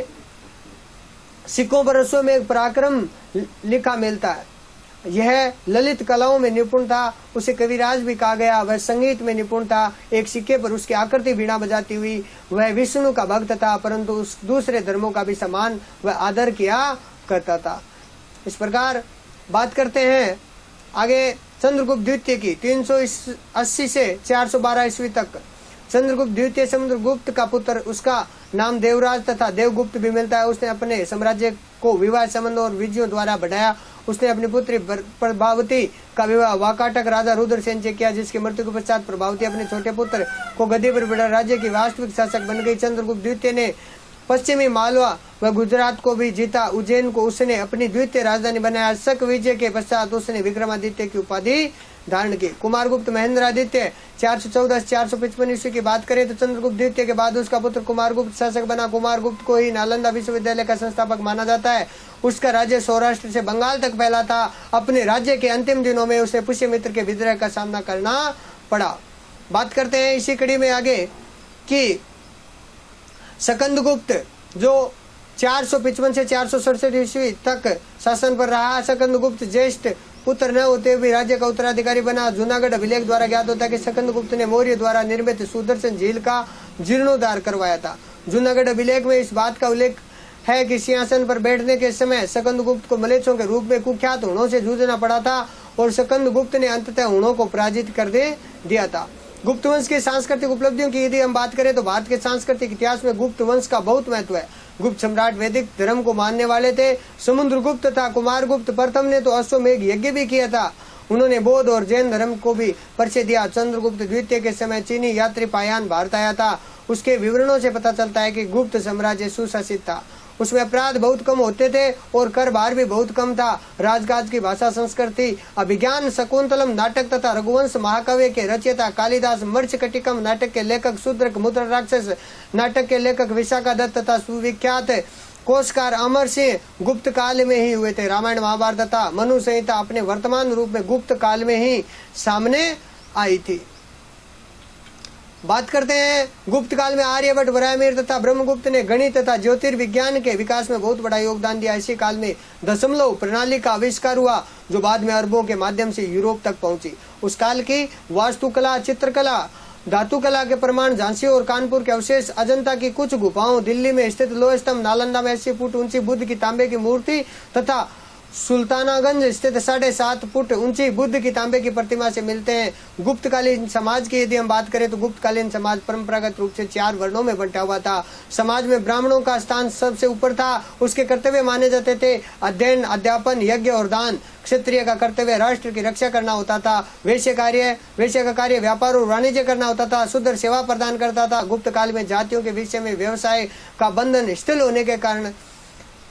सिक्कों पर रस्सों में एक पराक्रम लिखा मिलता है। यह ललित कलाओं में निपुण था, उसे कविराज भी कहा गया। वह संगीत में निपुण था। एक सिक्के पर उसकी आकृति वीणा बजाती हुई। वह विष्णु का भक्त था, परंतु उस दूसरे धर्मों का भी सम्मान वह आदर किया करता था। इस प्रकार बात करते हैं आगे चंद्रगुप्त द्वितीय की। 380 से 412 ईस्वी तक चंद्रगुप्त द्वितीय समुद्रगुप्त का पुत्र, उसका नाम देवराज तथा देवगुप्त भी मिलता है। उसने अपने साम्राज्य को विवाह संबंधों और विजयों द्वारा बढ़ाया। उसने अपनी पुत्री प्रभावती का विवाह वाकाटक राजा रुद्रसेन से किया, जिसकी मृत्यु के पश्चात प्रभावती अपने छोटे पुत्र को गद्दी पर बिठा राज्य की वास्तविक शासक बन गई। चंद्रगुप्त द्वितीय ने पश्चिमी मालवा व गुजरात को भी जीता। उज्जैन को उसने अपनी द्वितीय राजधानी बनाया। शक विजय के पश्चात उसने विक्रमादित्य की उपाधि धारण की। कुमारगुप्त महेंद्रादित्य 414 से 455 ईस्वी की बात करें तो चंद्रगुप्त द्वितीय के बाद उसका पुत्र कुमारगुप्त शासक बना। कुमारगुप्त को ही नालंदा विश्वविद्यालय का संस्थापक माना जाता है। उसका राज्य सौराष्ट्र से बंगाल तक फैला था। अपने राज्य के अंतिम दिनों में उसे पुष्यमित्र के विद्रोह का सामना करना पड़ा। बात करते हैं इसी कड़ी में आगे कि सकंदगुप्त जो 455 से 467 ईस्वी तक शासन पर रहा। सकंदगुप्त ज्येष्ठ पुत्र न होते भी राज्य का उत्तराधिकारी बना। जूनागढ़ अभिलेख द्वारा ज्ञात होता है कि सकंदगुप्त ने मौर्य द्वारा निर्मित सुदर्शन झील का जीर्णोद्धार करवाया था। जूनागढ़ अभिलेख में इस बात का उल्लेख है कि सिंहासन पर बैठने के समय सकंदगुप्त को मलेच्छों के रूप में कुख्यात हुणों से जूझना पड़ा था और सकंदगुप्त ने अंततः हुणों को पराजित कर दिया था। गुप्त वंश की सांस्कृतिक उपलब्धियों की यदि हम बात करें तो भारत के सांस्कृतिक इतिहास में गुप्त वंश का बहुत महत्व है। गुप्त सम्राट वैदिक धर्म को मानने वाले थे। समुद्रगुप्त था। कुमारगुप्त प्रथम ने तो अश्वमेघ यज्ञ भी किया था। उन्होंने बौद्ध और जैन धर्म को भी परिचय दिया। चंद्रगुप्त द्वितीय के समय चीनी यात्री पायन भारत आया था। उसके विवरणों से पता चलता है कि गुप्त साम्राज्य सुशासित था। उसमें अपराध बहुत कम होते थे और कर भार भी बहुत कम था। राजकाज की भाषा संस्कृति अभिज्ञान शकुंतलम नाटक तथा रघुवंश महाकाव्य के रचयिता कालिदास, मर्चकटिकम नाटक के लेखक शूद्रक, मुद्रा राक्षस नाटक के लेखक विशाखा दत्त तथा सुविख्यात कोशकार अमर सिंह गुप्त काल में ही हुए थे। रामायण महाभारत तथा मनु संहिता अपने वर्तमान रूप में गुप्त काल में ही सामने आई थी। बात करते हैं गुप्त काल में आर्यभट्ट, वराहमिहिर तथा ब्रह्मगुप्त ने गणित तथा ज्योतिर्विज्ञान के विकास में बहुत बड़ा योगदान दिया। इसी काल में दशमलव प्रणाली का आविष्कार हुआ जो बाद में अरबों के माध्यम से यूरोप तक पहुंची। उस काल की वास्तुकला, चित्रकला, धातुकला के प्रमाण झांसी और कानपुर के अवशेष, अजंता की कुछ गुफाओं, दिल्ली में स्थित लोह स्तंभ, नालंदा में 80 फुट ऊंची बुद्ध की तांबे की मूर्ति तथा सुल्तानागंज स्थित 7.5 फुट ऊंची बुद्ध की तांबे की प्रतिमा से मिलते हैं। गुप्तकालीन समाज की यदि हम बात करें तो गुप्तकालीन समाज परंपरागत रूप से 4 वर्णों में बंटा हुआ था। समाज में ब्राह्मणों का स्थान सबसे ऊपर था। उसके कर्तव्य माने जाते थे अध्ययन, अध्यापन, यज्ञ और दान। क्षत्रिय का कर्तव्य राष्ट्र की रक्षा करना होता था। वैश्य का कार्य व्यापार और वाणिज्य करना होता था। शूद्र सेवा प्रदान करता था। गुप्त काल में जातियों के विषय में व्यवसाय का बंधन शिथिल होने के कारण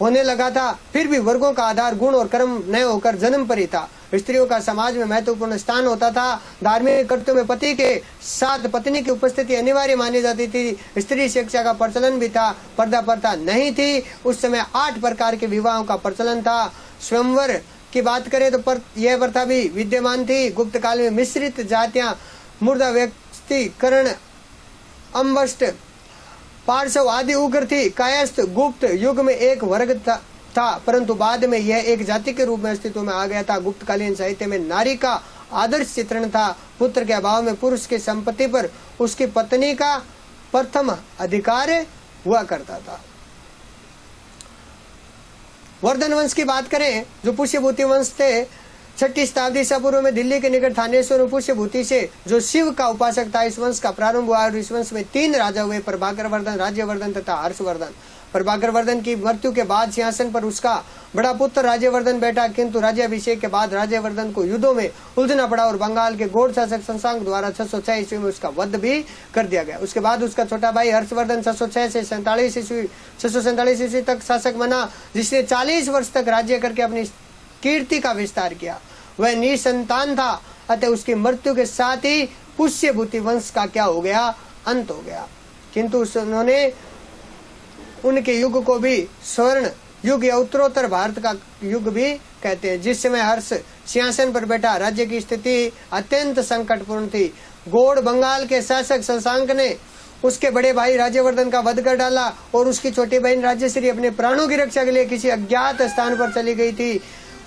होने लगा था। फिर भी वर्गों का आधार गुण और कर्म न होकर जन्म पर ही था। स्त्रियों का समाज में महत्वपूर्ण स्थान होता था। धार्मिक कर्तव्यों में पति के साथ पत्नी की उपस्थिति अनिवार्य मानी जाती थी। स्त्री शिक्षा का प्रचलन भी था। पर्दा प्रथा नहीं थी। उस समय 8 प्रकार के विवाहों का प्रचलन था। स्वयंवर की बात करें तो यह प्रथा भी विद्यमान थी। गुप्त काल में मिश्रित जातियां, मुर्दा व्यक्तिकरण, अम्बष्ट, पार्श्व आदि उग्र थी। कायस्थ गुप्त युग में एक वर्ग था परंतु बाद में यह एक जाति के रूप में अस्तित्व में आ गया था। गुप्तकालीन साहित्य में नारी का आदर्श चित्रण था। पुत्र के अभाव में पुरुष की संपत्ति पर उसकी पत्नी का प्रथम अधिकार हुआ करता था। वर्धन वंश की बात करें जो पुष्यभूति वंश थे, 6ठी शताब्दी ईसा पूर्व में दिल्ली के निकट थानेश्वर पुष्यभूति से जो शिव का उपासक था, इस वंश का प्रारंभ हुआ और इस वंश में 3 राजा हुए, प्रभाकर वर्धन, राज्यवर्धन तथा हर्षवर्धन। प्रभाकर वर्धन की मृत्यु के बाद सिंहासन पर उसका बड़ा पुत्र राज्यवर्धन बैठा, किंतु राज्याभिषेक के बाद राज्यवर्धन को युद्धों में उलझना पड़ा और बंगाल के गौड़ शासक शशांक द्वारा 606 ईस्वी में उसका वध भी कर दिया गया। उसके बाद उसका छोटा भाई हर्षवर्धन 606 से 647 ईस्वी तक शासक बना, जिसने 40 वर्ष तक राज्य करके अपनी कीर्ति का विस्तार किया। वह निसंतान था, अतः उसकी मृत्यु के साथ ही पुष्यभूति वंश का क्या हो गया, अंत हो गया। किंतु उन्होंने उनके युग को भी स्वर्ण युग या उत्तरोत्तर भारत का युग भी कहते हैं। जिस समय हर्ष सिंहासन पर बैठा, राज्य की स्थिति अत्यंत संकटपूर्ण थी। गौड़ बंगाल के शासक शशांक ने उसके बड़े भाई राज्यवर्धन का वध कर डाला और उसकी छोटी बहन राज्यश्री अपने प्राणों की रक्षा के लिए किसी अज्ञात स्थान पर चली गई थी।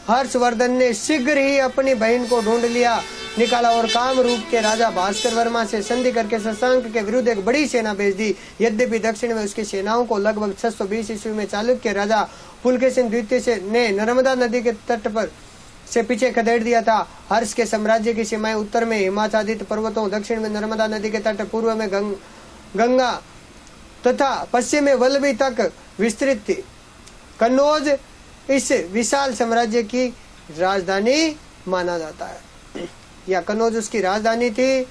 हर्षवर्धन ने शीघ्र ही अपनी बहन को ढूंढ निकाला और कामरूप के राजा भास्कर वर्मा से संधि करके शशांक के विरुद्ध एक बड़ी सेना भेज दी। यद्यपि दक्षिण में उसकी सेनाओं को लगभग 620 ईस्वी में चालुक्य राजा पुलकेशिन द्वितीय ने नर्मदा नदी के तट पर से पीछे खदेड़ दिया था। हर्ष के साम्राज्य की सीमाएं उत्तर में हिमाच्छादित पर्वतों, दक्षिण में नर्मदा नदी के तट, पूर्व में गंगा तथा पश्चिम में वल्लभी तक विस्तृत थी। कन्नौज इस विशाल साम्राज्य की राजधानी माना जाता है, या कन्नौज उसकी राजधानी थी।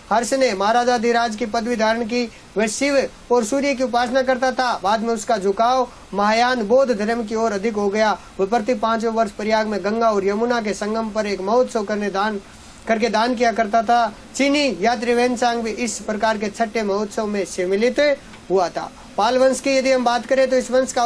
हर्ष ने महाराजाधिराज की पदवी धारण की। वह शिव और सूर्य की उपासना करता था। बाद में उसका झुकाव महायान बौद्ध धर्म की ओर अधिक हो गया। वह प्रति 5वें वर्ष प्रयाग में गंगा और यमुना के संगम पर एक महोत्सव करके दान किया करता था। चीनी यात्री वेनसांग भी इस प्रकार के छठे महोत्सव में सम्मिलित हुआ था। पाल वंश की यदि हम बात करें तो इस वंश का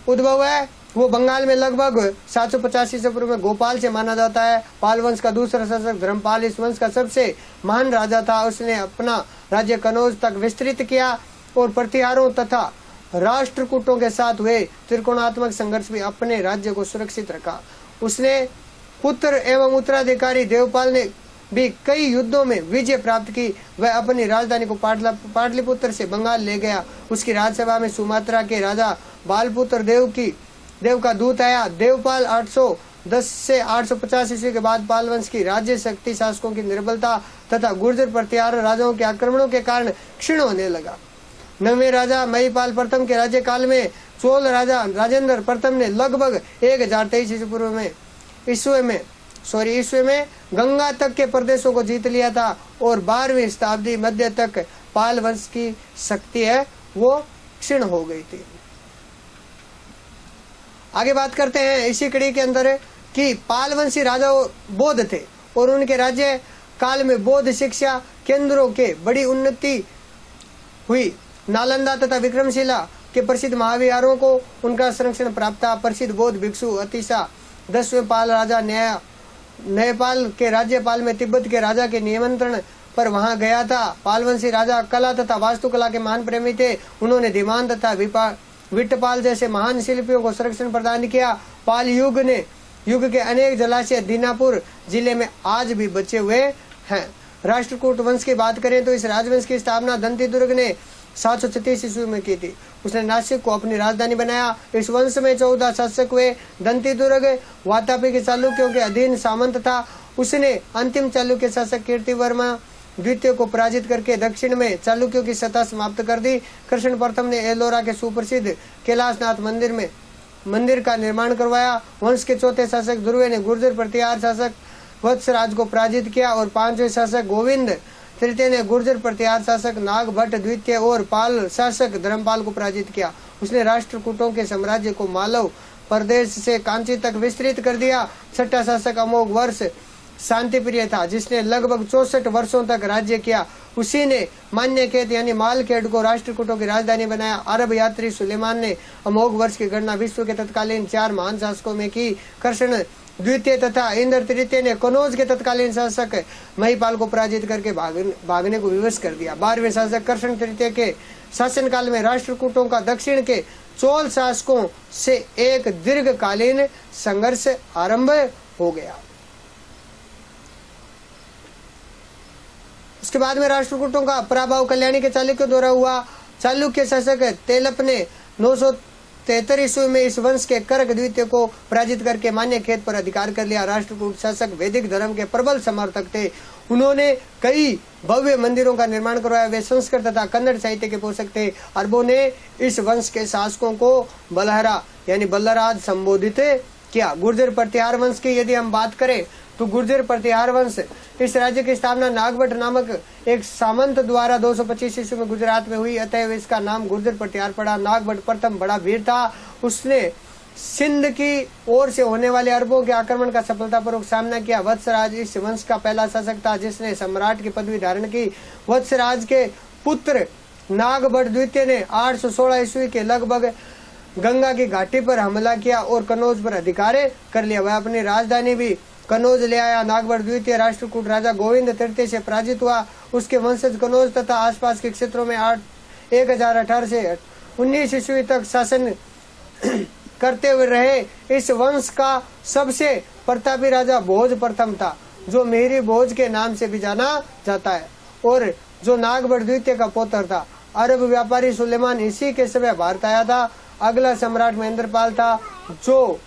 उद्भव है वो बंगाल में लगभग 750 ईसा पूर्व में गोपाल से माना जाता है। पाल वंश का दूसरा शासक धर्मपाल इस वंश का सबसे महान राजा था। उसने अपना राज्य कन्नौज तक विस्तृत किया और प्रतिहारों तथा राष्ट्रकूटों के साथ हुए त्रिकोणात्मक संघर्ष में अपने राज्य को सुरक्षित रखा। उसने पुत्र एवं उत्तराधिकारी देवपाल ने भी कई युद्धों में विजय प्राप्त की। वह अपनी राजधानी को पाटलिपुत्र से बंगाल ले गया। उसकी राजसभा में सुमात्रा के राजा बालपुत्र देव का दूत आया। देवपाल 810 से 850 ईस्वी के बाद पाल वंश की राज्य शक्ति शासकों की निर्बलता तथा गुर्जर प्रतिहार राजाओं के आक्रमणों के कारण क्षीण होने लगा। 9वें राजा महिपाल प्रथम के राज्य काल में चोल राजा राजेंद्र प्रथम ने लगभग 1023 ईस्वी पूर्व में ईस्वी में गंगा तक के प्रदेशों को जीत लिया था और 12वीं शताब्दी मध्य तक पाल वंश की शक्ति है वो क्षीण हो गई थी। आगे बात करते हैं इसी कड़ी के अंदर कि पालवंशी राजा बौद्ध थे और उनके राज्य काल में बौद्ध शिक्षा केंद्रों के बड़ी उन्नति हुई। नालंदा तथा विक्रमशिला के प्रसिद्ध महाविहारों को उनका संरक्षण प्राप्त था। प्रसिद्ध बौद्ध भिक्षु अतिशा 10वें पाल राजा न्यायपाल के राज्यपाल में तिब्बत के राजा के निमंत्रण पर वहां गया था। पालवंशी राजा कला तथा वास्तुकला के महान प्रेमी थे। उन्होंने धीमान तथा विट्टपाल जैसे महान शिल्पियों को संरक्षण प्रदान किया। पाल युग के अनेक जलाशय दीनापुर जिले में आज भी बचे हुए हैं। राष्ट्रकूट वंश की बात करें तो इस राजवंश की स्थापना दंती दुर्ग ने 736 ईस्वी में की थी। उसने नासिक को अपनी राजधानी बनाया। इस वंश में 14 शासक हुए। दंती दुर्ग वातापी के चालुक्यों के अधीन सामंत था। उसने अंतिम चालुक्य शासक कीर्तिवर्मा द्वितीय को पराजित करके दक्षिण में चालुक्यों की सत्ता समाप्त कर दी। कृष्ण प्रथम ने एलोरा के सुप्रसिद्ध कैलाशनाथ मंदिर का निर्माण करवाया। वंश के चौथे शासक ध्रुव ने गुर्जर प्रतिहार शासक वत्सराज को पराजित किया और 5वें शासक गोविंद तृतीय ने गुर्जर प्रतिहार शासक नागभट्ट द्वितीय और पाल शासक धर्मपाल को पराजित किया। उसने राष्ट्रकूटों के साम्राज्य को मालव प्रदेश से कांची तक विस्तृत कर दिया। छठा शासक अमोघ वर्ष शांति प्रिय था जिसने लगभग 64 वर्षों तक राज्य किया। उसी ने मान्यखेत यानी मालखेड़ को राष्ट्रकूटों की राजधानी बनाया। अरब यात्री सुलेमान ने अमोघ वर्ष की गणना विश्व के तत्कालीन 4 महान शासकों में की। कृष्ण द्वितीय तथा इंद्र तृतीय ने कन्नौज के तत्कालीन शासक महिपाल को पराजित करके भागने को विवश कर दिया। 12वें शासक कृष्ण तृतीय के शासनकाल में राष्ट्रकूटों का दक्षिण के चोल शासकों से एक दीर्घकालीन संघर्ष आरंभ हो गया। उसके बाद में राष्ट्रकूटों का पराभव कल्याणी के चालुक्य द्वारा हुआ। चालुक्य शासक तेलप ने 973 ईस्वी में इस वंश के कर्क द्वितीय को पराजित करके मान्यखेत पर अधिकार कर लिया। राष्ट्रकूट शासक वैदिक धर्म के प्रबल समर्थक थे। उन्होंने कई भव्य मंदिरों का निर्माण करवाया। वे संस्कृत तथा कन्नड़ साहित्य के पोषक थे। अरबों ने इस वंश के शासकों को बलहरा यानी बल्लराज संबोधित किया। गुर्जर प्रतिहार वंश की यदि हम बात करें तो गुर्जर प्रतिहार वंश इस राज्य की स्थापना नागभट्ट नामक एक सामंत द्वारा 225 ईस्वी में गुजरात में हुई। अतः इसका नाम गुर्जर प्रतिहार पड़ा। नागभट्ट प्रथम बड़ा वीर था। उसने सिंध की ओर से होने वाले अरबों के आक्रमण का सफलतापूर्वक सामना किया। वत्सराज इस वंश का पहला शासक था जिसने सम्राट की पदवी धारण की। वत्सराज के पुत्र नागभट्ट द्वितीय ने 816 ईस्वी के लगभग गंगा की घाटी पर हमला किया और कन्नौज पर अधिकार कर लिया। वह अपनी राजधानी भी कनौज ले आया। नागवर द्वितीय राष्ट्रकूट राजा गोविंद तृतीय से पराजित हुआ। उसके वंशज कनौज तथा आसपास के क्षेत्रों में 1018 से 19 ईस्वी तक शासन करते हुए रहे। इस वंश का सबसे प्रतापी राजा भोज प्रथम था, जो मेहरी भोज के नाम से भी जाना जाता है, और जो नागवर द्वितीय का पुत्र था। अरब व्यापारी सुलेमान इसी के समय भारत आया था। अगला सम्राट महेंद्रपाल था, जो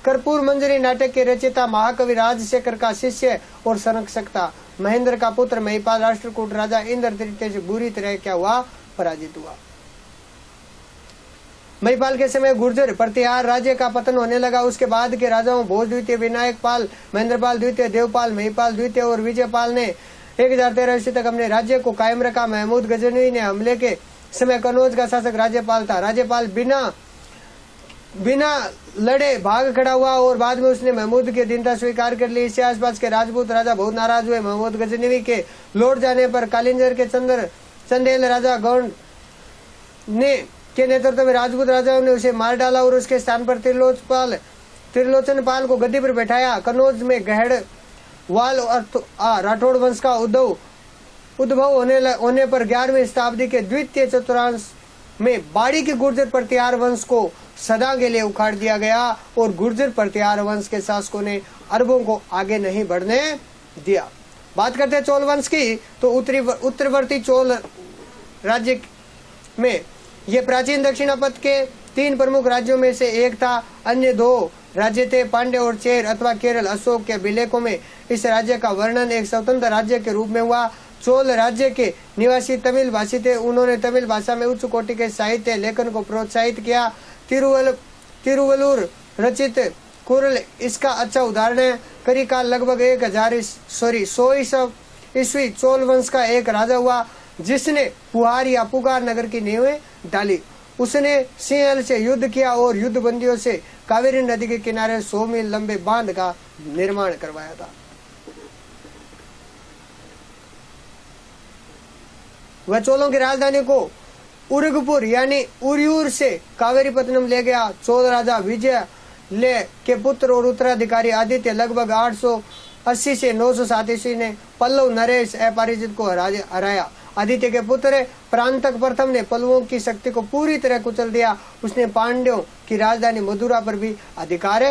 कर्पूर मंजरी नाटक के रचयिता महाकवि राजशेखर का शिष्य और संरक्षक था। महेंद्र का पुत्र महिपाल राष्ट्रकूट राजा इंद्र तृतीय से बुरी तरह क्या हुआ, पराजित हुआ। महिपाल के समय गुर्जर प्रतिहार राज्य का पतन होने लगा। उसके बाद के राजाओं भोज द्वितीय, विनायक पाल, महेंद्रपाल द्वितीय, देवपाल, महिपाल द्वितीय और विजयपाल ने 1013 ईस्वी तक अपने राज्य को कायम रखा। महमूद गजनवी ने हमले के समय कनौज का शासक राज्यपाल था। राज्यपाल बिना लड़े भाग खड़ा हुआ और बाद में उसने महमूद की दीनता स्वीकार कर ली। इससे आसपास के राजपूत राजा बहुत नाराज हुए। महमूद गजनवी के लौट जाने पर कालिंजर के चंदेल राजा गौंड के नेतृत्व में राजपूत राजाओं ने उसे मार डाला और उसके स्थान पर त्रिलोचन पाल को गद्दी पर बैठाया। कनौज में गहड़वाल राठौड़ वंश का उद्भव होने पर 11वीं शताब्दी के द्वितीय चतुर्थांश में बाड़ी के गुर्जर प्रतिहार वंश को सदा के लिए उखाड़ दिया गया और गुर्जर प्रतिहार वंश के शासकों ने अरबों को आगे नहीं बढ़ने दिया। बात करते हैं चोल वंश की, तो उत्तरवर्ती चोल राज्य में ये प्राचीन दक्षिणापथ के 3 प्रमुख राज्यों में से एक था। अन्य 2 राज्य थे पांड्य और चेर अथवा केरल। अशोक के अभिलेखों में इस राज्य का वर्णन एक स्वतंत्र राज्य के रूप में हुआ। चोल राज्य के निवासी तमिल भाषी थे। उन्होंने तमिल भाषा में उच्च कोटि के साहित्य लेखन को प्रोत्साहित किया। तिरुवल्लुर रचित कुरल इसका अच्छा उदाहरण है। करिकाल लगभग 100 ईस्वी चोल वंश का एक राजा हुआ जिसने पुहार या पुकार नगर की नींवें डाली। उसने सिंहल से युद्ध किया और युद्ध बंदियों से कावेरी नदी के किनारे 100 मील लंबे बांध का निर्माण करवाया था। वह चोलों की राजधानी को उर्गपुर यानी उरियूर से कावेरीपत्तनम ले गया। चोल राजा विजय ले के पुत्र और उत्तराधिकारी आदित्य लगभग 880 से 907 ईस्वी ने पल्लव नरेश अपराजित को हराया। आदित्य के पुत्र प्रांतक प्रथम ने पल्लवों की शक्ति को पूरी तरह कुचल दिया। उसने पांड्यों की राजधानी मथुरा पर भी अधिकार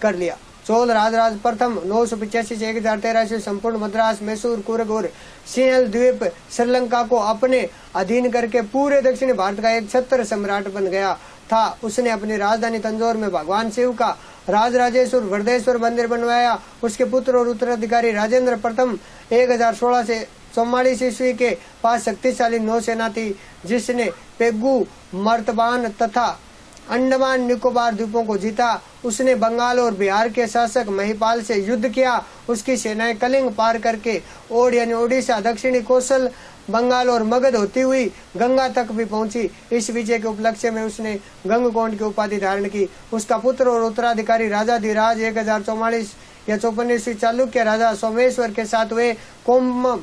कर लिया। चोल राजराज प्रथम 985 से 1013 से संपूर्ण मद्रास, मैसूर, कुर्ग और सिंहल द्वीप श्रीलंका को अपने अधीन करके पूरे दक्षिणी भारत का एक छत्र सम्राट बन गया था। उसने अपनी राजधानी तंजौर में भगवान शिव का राजराजेश्वर वरदेश्वर मंदिर बनवाया। उसके पुत्र और उत्तराधिकारी राजेंद्र प्रथम 1016 से 44 ईस्वी के पास शक्तिशाली नौसेना थी जिसने पेगू, मर्तबान तथा अंडमान निकोबार द्वीपों को जीता। उसने बंगाल और बिहार के शासक महिपाल से युद्ध किया। उसकी सेनाएं कलिंग पार करके ओड यानी ओडिशा, दक्षिणी कौशल, बंगाल और मगध होती हुई गंगा तक भी पहुंची। इस विजय के उपलक्ष्य में उसने गंगकोंड की उपाधि धारण की। उसका पुत्र और उत्तराधिकारी राजा धीराज 1044 या 54 ईस्वी चालुक्य राजा सोमेश्वर के साथ हुए कोम्म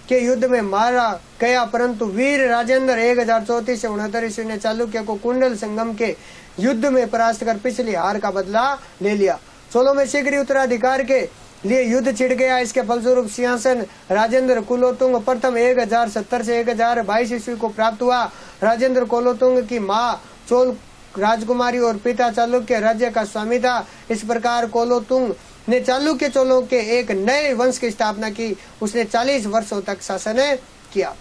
के युद्ध में मारा गया, परंतु वीर राजेंद्र 1034 से 69 ईस्वी ने चालुक्य को कुंडल संगम के युद्ध में परास्त कर पिछली हार का बदला ले लिया। चोलों में शीघ्र उत्तराधिकार के लिए युद्ध छिड़ गया। इसके फलस्वरूप सिंहासन राजेंद्र कुलोतुंग प्रथम 1070 से 1022 ईस्वी को प्राप्त हुआ। राजेंद्र कुलोतुंग की मां चोल राजकुमारी और पिता चालुक्य राज्य का स्वामी था। इस प्रकार कुलोतुंग ने चालुक्य चोलों के एक नए वंश की स्थापना की। उसने 40 वर्षों तक शासन किया।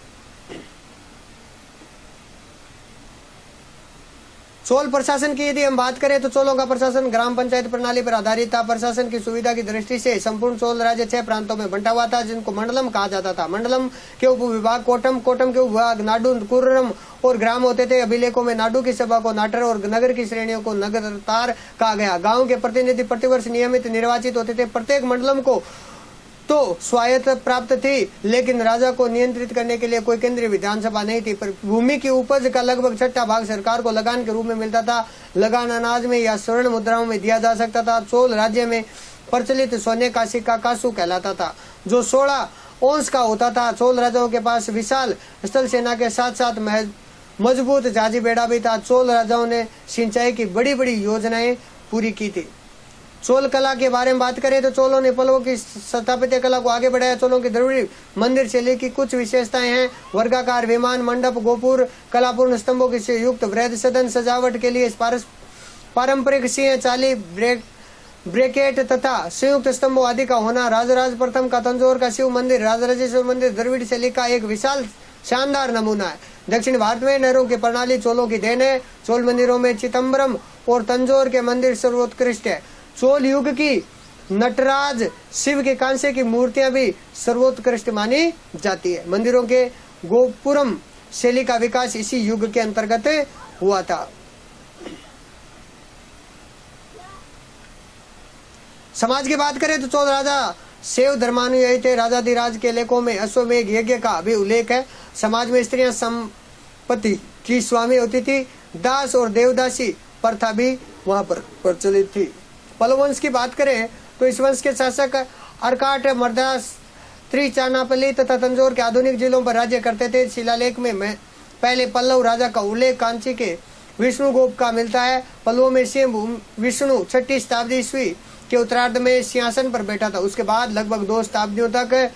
चोल प्रशासन की यदि हम बात करें तो चोलों का प्रशासन ग्राम पंचायत प्रणाली पर आधारित था। प्रशासन की सुविधा की दृष्टि से संपूर्ण चोल राज्य 6 प्रांतों में बंटा हुआ था जिनको मंडलम कहा जाता था। मंडलम के उपविभाग कोटम, कोटम के उपविभाग नाडु, कुर्रम और ग्राम होते थे। अभिलेखों में नाडु की सभा को नाटर और नगर की श्रेणियों को नगरतार कहा गया। गाँव के प्रतिनिधि प्रतिवर्ष नियमित निर्वाचित होते थे। प्रत्येक मंडलम को तो स्वायत्त प्राप्त थी, लेकिन राजा को नियंत्रित करने के लिए कोई केंद्रीय विधानसभा नहीं थी। पर भूमि की उपज का लगभग 6वां भाग सरकार को लगान के रूप में मिलता था। लगान अनाज में या स्वर्ण मुद्राओं में दिया जा सकता था। चोल राज्य में प्रचलित सोने का सिक्का कासू कहलाता था, जो 16 औंस का होता था। चोल राजाओं के पास विशाल स्थल सेना के साथ साथ मजबूत जाजी बेड़ा भी था। चोल राजाओं ने सिंचाई की बड़ी बड़ी योजनाएं पूरी की थी। चोल कला के बारे में बात करें तो चोलों ने पल्लवों की स्थापत्य कला को आगे बढ़ाया। चोलों की द्रविड़ मंदिर शैली की कुछ विशेषताएं हैं। वर्गाकार विमान मंडप, गोपुर, कलापूर्ण स्तंभों की युक्त वृहद सदन, सजावट के लिए पारंपरिक सिंह चाली, ब्रैकेट तथा संयुक्त स्तंभों आदि का होना। राजराज प्रथम का तंजौर का शिव मंदिर, राजराजेश्वर मंदिर द्रविड़ शैली का एक विशाल शानदार नमूना है। दक्षिण भारत में नहरों की प्रणाली चोलों की देन है। चोल मंदिरों में चिदम्बरम और तंजौर के मंदिर सर्वोत्कृष्ट है। चोल युग की नटराज, शिव के कांसे की मूर्तियां भी सर्वोत्कृष्ट मानी जाती है। मंदिरों के गोपुरम शैली का विकास इसी युग के अंतर्गत हुआ था। समाज की बात करें तो चोल राजा शैव धर्मानुयायी थे। राजाधिराज के लेखों में अश्वमेघ यज्ञ का भी उल्लेख है। समाज में स्त्रियां संपत्ति की स्वामी होती थी। दास और देवदासी प्रथा भी वहां पर प्रचलित थी। पल्लव वंश की बात करें तो इस वंश के शासक अर्काट, मर्दास, त्रिचानापल्ली तथा तंजौर के आधुनिक जिलों पर राज्य करते थे। शिलालेख में पहले पल्लव राजा का उल्लेख कांची के विष्णुगोप का मिलता है। पल्लवों में सिंह विष्णु 6वीं शताब्दी ईस्वी के उत्तरार्ध में सिंहासन पर बैठा था। उसके बाद लगभग 2 शताब्दियों तक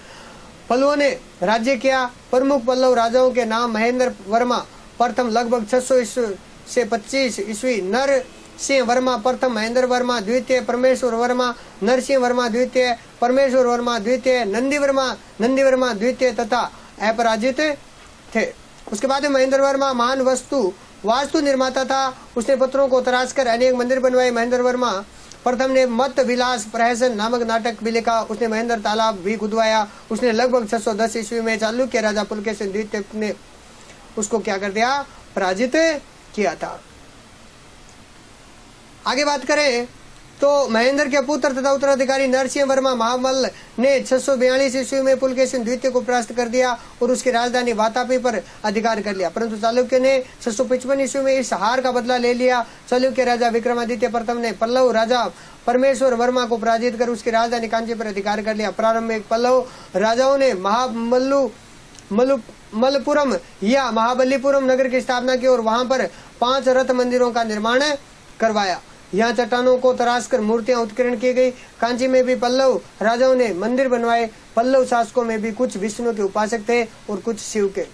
पल्लवों ने राज्य किया। प्रमुख पल्लव राजाओं के नाम महेंद्र वर्मा प्रथम लगभग 600 से 25 ईस्वी, नर सिंह वर्मा प्रथम, महेंद्र वर्मा द्वितीय, परमेश्वर वर्मा, नरसिंह वर्मा द्वितीय, परमेश्वर वर्मा द्वितीय, नंदी वर्मा द्वितीय तथा अपराजित थे। उसके बाद महेंद्र वर्मा महान वास्तु निर्माता था। उसने पत्थरों को तराशकर अनेक मंदिर बनवाए। महेंद्र वर्मा प्रथम ने मत विलास प्रहसन नामक नाटक भी लिखा। उसने महेंद्र तालाब भी खुदवाया। उसने लगभग 610 ईस्वी में चालुक्य राजा पुलकेशिन द्वितीय ने उसको क्या कर दिया, पराजित किया था। आगे बात करें तो महेंद्र के पुत्र तथा उत्तराधिकारी नरसिंह वर्मा महामल्ल ने 642 ईस्वी में पुलकेशिन द्वितीय को परास्त कर दिया और उसकी राजधानी वातापी पर अधिकार कर लिया। परंतु चालुक्य ने 655 ईस्वी में इस हार का बदला ले लिया। चालुक्य राजा विक्रमादित्य प्रथम ने पल्लव राजा परमेश्वर वर्मा को पराजित कर उसकी राजधानी कांची पर अधिकार कर लिया। प्रारंभ में पल्लव राजाओं ने मलपुरम या महाबलीपुरम नगर की स्थापना की और वहां पर 5 रथ मंदिरों का निर्माण करवाया। यहाँ चट्टानों को तराशकर मूर्तियां उत्कीर्ण की गई। कांची में भी पल्लव राजाओं ने मंदिर बनवाए। पल्लव शासकों में भी कुछ विष्णु के उपासक थे और कुछ शिव के।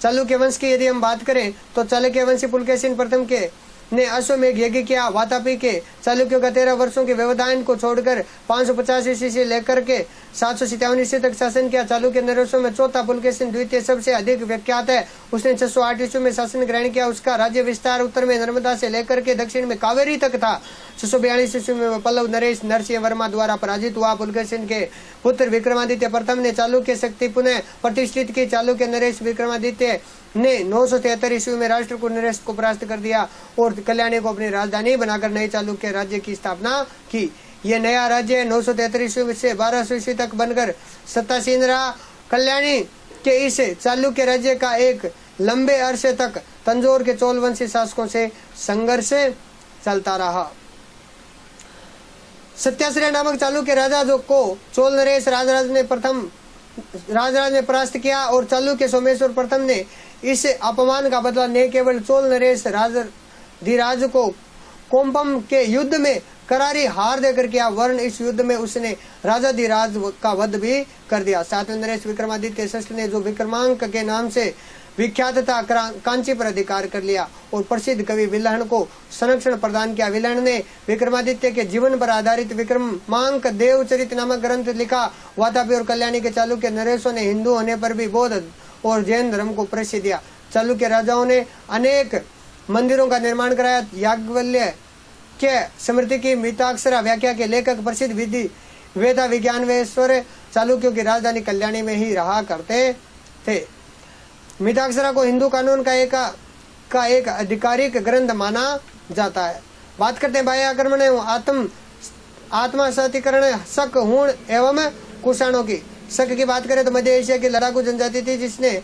चालुक्य वंश की यदि हम बात करें तो चालुक्य वंशी पुलकेशिन प्रथम के ने अश्वमेघ यज्ञ किया। वातापी के चालुक्यों का 13 वर्षों के व्यवधान को छोड़कर 550 ईस्वी से लेकर के 757 ईस्वी तक शासन किया। चालुक्य नरेशों में चौथा पुलकेशिन द्वितीय सबसे अधिक विख्यात है। उसने 608 ईस्वी में शासन ग्रहण किया। उसका राज्य विस्तार उत्तर में नर्मदा से लेकर के दक्षिण में कावेरी तक था। 642 ईस्वी में पल्लव नरेश नरसिंह वर्मा द्वारा पराजित हुआ। पुलकेशिन के पुत्र विक्रमादित्य प्रथम ने चालुक्य शक्ति पुनः प्रतिष्ठित की। चालुक्य नरेश विक्रमादित्य ने 973 ईस्वी में राष्ट्र को नरेश को परास्त कर दिया और कल्याणी को अपनी राजधानी बनाकर नए चालुक्य राज्य की स्थापना की। यह नया राज्य 973 ईस्वी से 1200 ईस्वी तक बनकर सत्तासीन रहा। कल्याणी के इस चालुक्य राज्य का एक लंबे अरसे तक तंजौर के चोल वंशी शासकों से संघर्ष चलता रहा। सत्याश्रय नामक चालुक्य राजा जो को चोल नरेश राजराज ने परास्त किया और चालुक्य सोमेश्वर प्रथम ने इस अपमान का बदला न केवल चोल नरेश राजधिराज को कोम्पम के युद्ध में करारी हार देकर किया, वर्ण इस युद्ध में उसने राजाधिराज का वध भी कर दिया। सातवें नरेश विक्रमादित्य षष्ठ ने जो विक्रमांक के नाम से विख्यात था कांची पर अधिकार कर लिया और प्रसिद्ध कवि विल्हण को संरक्षण प्रदान किया। विल्हण ने विक्रमादित्य के जीवन पर आधारित विक्रमांक देवचरित नामक ग्रंथ लिखा। वातापी और कल्याणी के चालुक्य नरेशों ने हिंदू होने पर भी बौद्ध और जैन धर्म को प्रसिद्ध दिया। चालुक्य राजाओं ने अनेक मंदिरों का निर्माण कराया। याज्ञवल्क्य के स्मृति की मिताक्षरा व्याख्या के लेखक प्रसिद्ध विधि वेदा विज्ञानवेश्वर चालुक्यों की राजधानी कल्याणी में ही रहा करते थे। मिताक्षरा को हिंदू कानून का एक आधिकारिक ग्रंथ माना जाता है। बात करते हैं बाह्य आक्रमण एवं आत्मा सतीकरण शक हूण एवं कुषाणों की। शक की बात करें तो मध्य एशिया की लड़ाकू जनजाति थी जिसने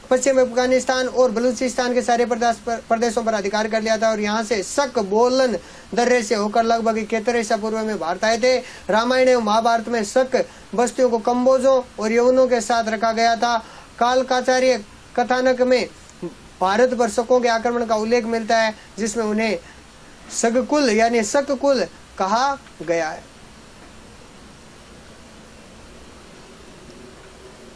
पश्चिम अफगानिस्तान और बलूचिस्तान के सारे प्रदेशों पर अधिकार कर लिया था और यहाँ से शक बोलन दर्रे से होकर लगभग 71 ईसा पूर्व में भारत आए थे। रामायण एवं महाभारत में शक बस्तियों को कम्बोजों और यवनों के साथ रखा गया था। कालकाचार्य कथानक में भारत पर शकों के आक्रमण का उल्लेख मिलता है जिसमें उन्हें शककुल यानी शककुल कहा गया है।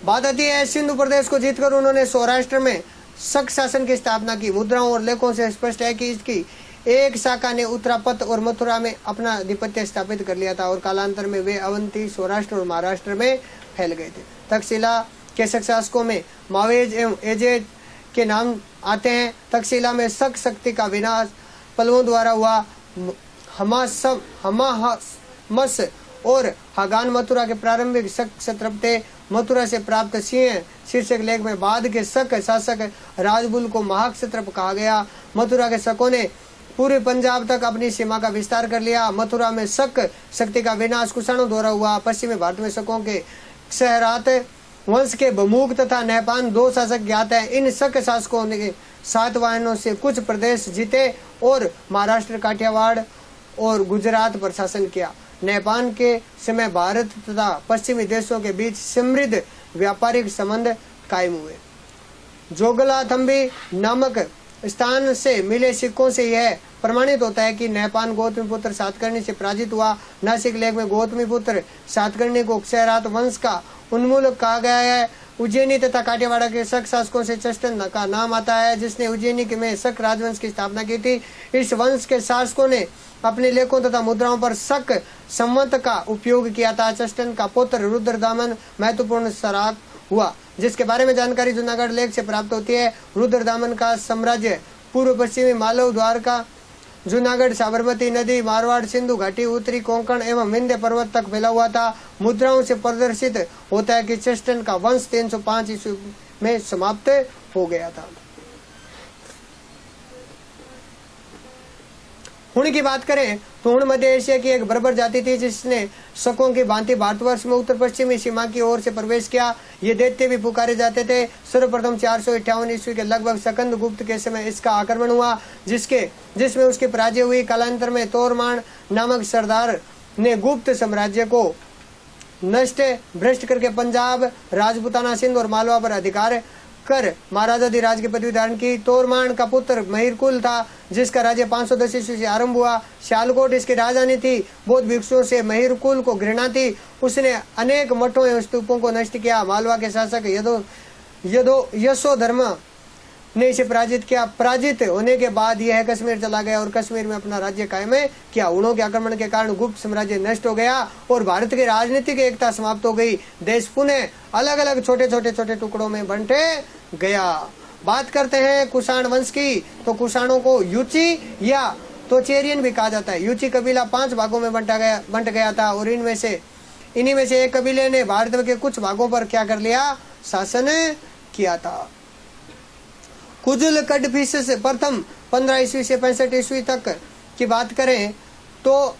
बात आती है सिंधु प्रदेश को जीतकर उन्होंने सौराष्ट्र में शक शासन की स्थापना की। मुद्राओं और लेखों से स्पष्ट है कि इसकी एक शाखा ने उत्तरापथ और मथुरा में अपना आधिपत्य स्थापित कर लिया था और कालांतर में वे अवंती, सौराष्ट्र और महाराष्ट्र में फैल गए थे। तक्षशिला के शक शासकों में मावेज एवं एजेज के नाम आते हैं। तक्षशिला में शक शक्ति का विनाश पल्लवों द्वारा हुआ। हमाहमस और हागान मथुरा के प्रारंभिक शक क्षत्रप थे। मथुरा से प्राप्त सिंह शीर्षक लेख में बाद के शक शासक राजबुल को महाक्षत्रप कहा गया। मथुरा के शकों ने पूरे पंजाब तक अपनी सीमा का विस्तार कर लिया। मथुरा में शक शक्ति का विनाश कुषाणों द्वारा हुआ। पश्चिमी भारत में शकों के क्षहरात वंश के बमुक तथा नहपान 2 शासक ज्ञात हैं। इन शक शासकों ने सातवाहनों से कुछ प्रदेश जीते और महाराष्ट्र, काठियावाड़ और गुजरात पर शासन किया। नहपान के समय भारत तथा पश्चिमी देशों के बीच समृद्ध व्यापारिक संबंध कायम हुए। जोगलाथंबी नामक स्थान से मिले सिक्कों से यह प्रमाणित होता है कि नहपान गौतमीपुत्र सातकर्णी से पराजित हुआ। नासिक लेख में गौतमीपुत्र सातकर्णी को क्षयरात वंश का उन्मूलक कहा गया है। उज्जैनी तथा काठियावाड़ के शक शासकों से चष्टन का नाम आता है, जिसने उज्जैनी में शक राजवंश की स्थापना की थी। इस वंश के शासकों ने अपने लेखों तथा मुद्राओं पर शक संवत का उपयोग किया था। चष्टन का पुत्र रुद्रदामन महत्वपूर्ण सराक हुआ, जिसके बारे में जानकारी जूनागढ़ लेख से प्राप्त होती है। रुद्रदामन का साम्राज्य पूर्व पश्चिमी मालव, द्वारका, जूनागढ़, साबरमती नदी, मारवाड़, सिंधु घाटी, उत्तरी कोंकण एवं विंध्य पर्वत तक फैला हुआ था। मुद्राओं से प्रदर्शित होता है कि चष्टन का वंश 305 ईस्वी में समाप्त हो गया था। हुण की बात करें तो हुण मध्य एशिया की एक बर्बर जाति थी, जिसने शकों की भांति भारतवर्ष में उत्तर पश्चिमी सीमा की ओर से प्रवेश किया। ये दैत्य भी पुकारे जाते थे। सर्वप्रथम 458 ईस्वी के लगभग स्कंद गुप्त के समय इसका आक्रमण हुआ, जिसमें उसकी पराजय हुई। कालांतर में तोरमान नामक सरदार ने गुप्त साम्राज्य को नष्ट भ्रष्ट करके पंजाब, राजपुताना, सिंध और मालवा पर अधिकार कर महाराजाधिराज की पदवी धारण की। तोरमान का पुत्र महिरकुल था, जिसका राज्य 510 ईस्वी से आरंभ हुआ। सियालकोट इसकी राजधानी थी। बौद्ध भिक्षुओं से महिरकुल को घृणा थी। उसने अनेक मठों एवं स्तूपों को नष्ट किया। मालवा के शासक यशोधर्म ने इसे पराजित किया। पराजित होने के बाद यह कश्मीर चला गया और कश्मीर में अपना राज्य कायम किया। हुणों के आक्रमण के कारण गुप्त साम्राज्य नष्ट हो गया और भारत की राजनीतिक एकता समाप्त हो गई। देश पुनः अलग अलग छोटे टुकड़ों में बंटे गया। बात करते हैं कुषाण वंश की, तो कुषाणों को युची या तोचेरियन भी कहा जाता है। युची कबीला 5 भागों में बंट गया था और इन्हीं में से एक कबीले ने भारत के कुछ भागों पर क्या कर लिया, शासन किया था। कुजुल कडफिस से प्रथम 15 ईस्वी से 65 ईस्वी तक की बात करें तो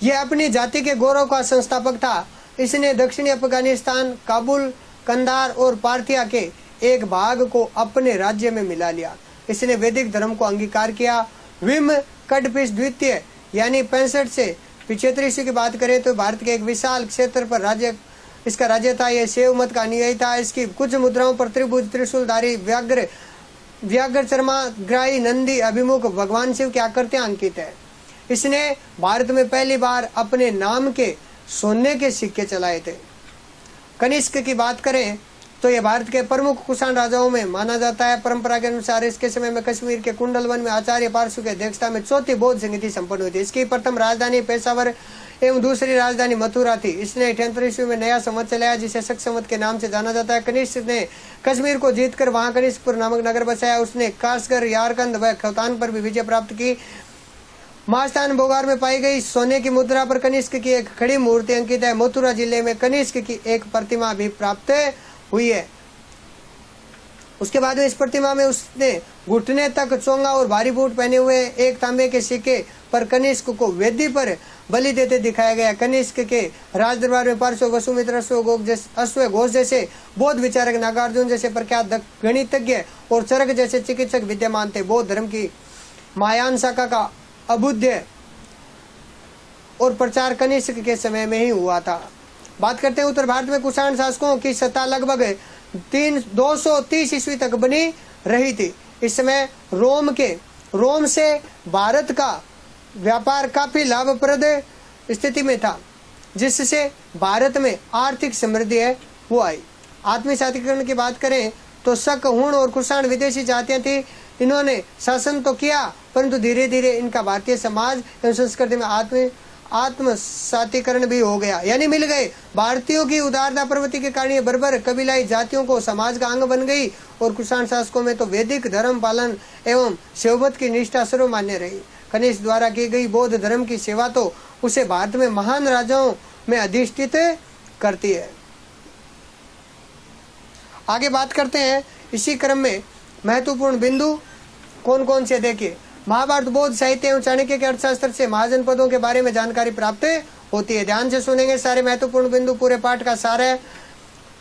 यह अपनी जाति के गौरव का संस्थापक था। इसने दक्षिणी अफगानिस्तान, काबुल, कंधार और पार्थिया के एक भाग को अपने राज्य में मिला लिया। इसने वैदिक धर्म को अंगीकार किया। विम कडफिस द्वितीय यानी 65 से 75 ईस्वी की बात करें तो भारत के एक विशाल क्षेत्र पर इसका राज्य था। यह शैव मत का अनुयायी था। इसकी कुछ मुद्राओं पर त्रिभुज, त्रिशूलधारी, व्याघ्र चर्मा, ग्राही, नंदी अभिमुख भगवान शिव की आकृतियां अंकित है। इसने भारत में पहली बार अपने नाम के सोने के सिक्के चलाए थे। कनिष्क की बात करें तो यह भारत के प्रमुख कुषाण राजाओं में माना जाता है। परंपरा के अनुसार इसके समय में कश्मीर के कुंडलवन में आचार्य पारसु की अध्यक्षता में चौथी बौद्ध संगति संपन्न हुई थी। इसकी प्रथम राजधानी पेशावर एवं दूसरी राजधानी मथुरा थी। इसने 78 ईस्वी में नया संवत चलाया, जिसे शक संवत के नाम से जाना जाता है। कनिष्क ने कश्मीर को जीतकर वहां कनिष्कपुर नामक नगर बसाया। उसने कासगर, यारकंद व खौतान पर भी विजय प्राप्त की। महास्थान बोगार में पाई गई सोने की मुद्रा पर कनिष्क की एक खड़ी मूर्ति अंकित है। मथुरा जिले में कनिष्क की एक प्रतिमा भी प्राप्त हुई है। उसके बाद में इस प्रतिमा में उसने घुटने तक चोंगा और भारी बूट पहने हुए एक तांबे के सिक्के पर कनिष्क को वेदी पर बलि देते दिखाया गया। कनिष्क के राज दरबार में पार्श्व, वसुमित्र, अश्वघोष जैसे बौद्ध विचारक, नागार्जुन जैसे प्रख्यात गणितज्ञ और चरक जैसे चिकित्सक विद्यमान थे। बौद्ध धर्म की महायान शाखा का अभ्युदय और प्रचार कनिष्क के समय में ही हुआ था। बात करते हैं उत्तर भारत में कुषाण शासकों की सत्ता लगभग 230 ईस्वी तक बनी रही थी। इस समय रोम से भारत का व्यापार काफी लाभप्रद स्थिति में था, जिससे भारत में आर्थिक समृद्धि है वो आई। आत्मीय साथीकरण की बात करें तो शक, हुण और कुषाण विदेशी जातियां थी। इन्होंने शासन तो किया, परंतु धीरे धीरे इनका भारतीय समाज एवं संस्कृति में आत्म साथीकरण भी हो गया, यानी मिल गए। भारतीयों की उदारता प्रवृत्ति के कारण ये बर्बर कबीलाई जातियों को समाज का अंग बन गई और कुषाण शासकों में तो वैदिक धर्म पालन एवं शैवव्रत की निष्ठा सर्वमान्य रही। कनिष्क द्वारा की गई बौद्ध धर्म की सेवा तो उसे भारत में महान राजाओं में अधिष्ठित करती है। आगे बात करते हैं इसी क्रम में महत्वपूर्ण बिंदु कौन कौन से देखिए। महाभारत बौद्ध साहित्य एवं चाणक्य के अर्थशास्त्र से महाजनपदों के बारे में जानकारी प्राप्त होती है। ध्यान से सुनेंगे, सारे महत्वपूर्ण बिंदु पूरे पाठ का सार है।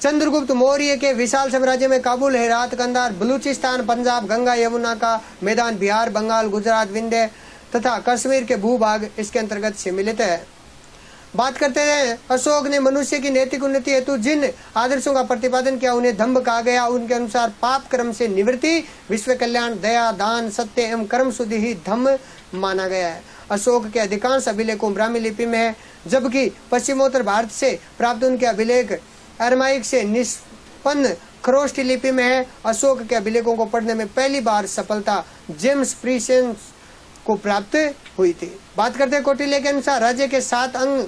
चंद्रगुप्त मौर्य के विशाल साम्राज्य में काबुल, हेरात, कंधार, बलूचिस्तान, पंजाब, गंगा यमुना का मैदान, बिहार, बंगाल, गुजरात, विंध्य तथा कश्मीर के भूभाग इसके अंतर्गत सम्मिलित है। बात करते हैं, अशोक ने मनुष्य की नैतिक उन्नति हेतु जिन आदर्शों का प्रतिपादन किया उन्हें धम्म कहा गया। उनके अनुसार पाप कर्म से निवृत्ति, विश्व कल्याण, दया, दान, सत्य एवं कर्म शुद्धि ही धम्म माना गया है। अशोक के अधिकांश अभिलेखों ब्राह्मी लिपि में है, जबकि पश्चिमोत्तर भारत से प्राप्त उनके अभिलेख अरमाइक से निष्पन्न खरोष्ठी लिपि में है। अशोक के अभिलेखों को पढ़ने में पहली बार सफलता जेम्स प्रीसेंस को प्राप्त हुई थी। बात करते हैं कौटिल्य के अनुसार राज्य के 7 अंग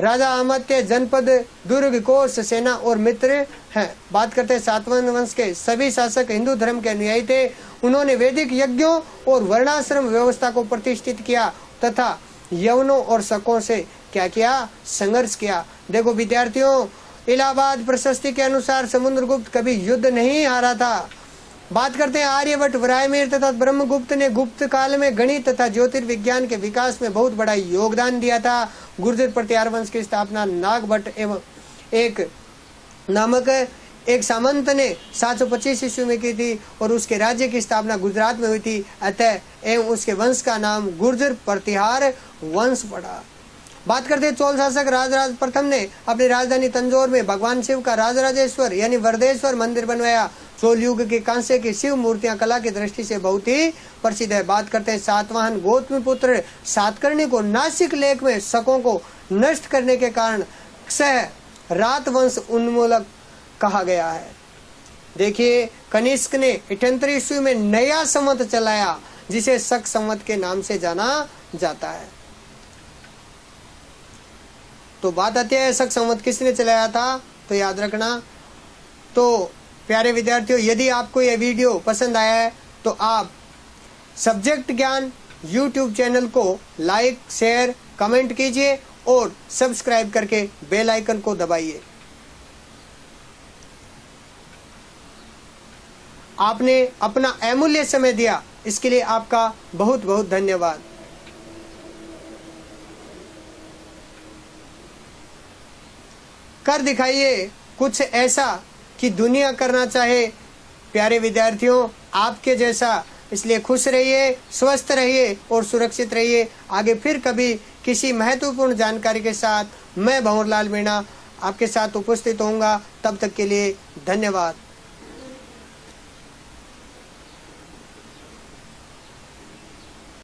राजा, अमात्य, जनपद, दुर्ग, कोष, सेना और मित्र हैं। बात करते हैं सातवाहन वंश के सभी शासक हिंदू धर्म के अनुयायी थे। उन्होंने वैदिक यज्ञों और वर्णाश्रम व्यवस्था को प्रतिष्ठित किया तथा यवनों और शकों से क्या किया, संघर्ष किया। देखो विद्यार्थियों, इलाहाबाद प्रशस्ति के अनुसार समुद्रगुप्त कभी युद्ध नहीं हारा था। बात करते हैं आर्यभट्ट, वराहमिहिर तथा ब्रह्मगुप्त ने गुप्त काल में गणित तथा ज्योतिर्विज्ञान के विकास में बहुत बड़ा योगदान दिया था। गुर्जर प्रतिहार वंश की स्थापना नागभट्ट एवं एक नामक एक सामंत ने 725 ईस्वी में की थी और उसके राज्य की स्थापना गुजरात में हुई थी। अतः एवं उसके वंश का नाम गुर्जर प्रतिहार वंश पड़ा। बात करते हैं चोल शासक राजराज प्रथम ने अपनी राजधानी तंजौर में भगवान शिव का राजराजेश्वर यानी वरदेश्वर मंदिर बनवाया। चोल युग के कांसे की शिव मूर्तियां कला की दृष्टि से बहुत ही प्रसिद्ध है। बात करते हैं सातवाहन गौतमीपुत्र सातकर्णी को नासिक लेख में शकों को नष्ट करने के कारण क्षय रात वंश उन्मूलक कहा गया है। देखिए, कनिष्क ने 78 ईस्वी में नया संवत चलाया जिसे शक संवत के नाम से जाना जाता है। तो बात आती है शक संवत किसने चलाया था, तो याद रखना। तो प्यारे विद्यार्थियों, यदि आपको यह वीडियो पसंद आया है तो आप सब्जेक्ट ज्ञान YouTube चैनल को लाइक, शेयर, कमेंट कीजिए और सब्सक्राइब करके बेल आइकन को दबाइए। आपने अपना अमूल्य समय दिया, इसके लिए आपका बहुत बहुत धन्यवाद। कर दिखाइए कुछ ऐसा कि दुनिया करना चाहे। प्यारे विद्यार्थियों, आपके जैसा। इसलिए खुश रहिए, स्वस्थ रहिए और सुरक्षित रहिए। आगे फिर कभी किसी महत्वपूर्ण जानकारी के साथ मैं भंवरलाल मीणा आपके साथ उपस्थित होऊंगा। तब तक के लिए धन्यवाद।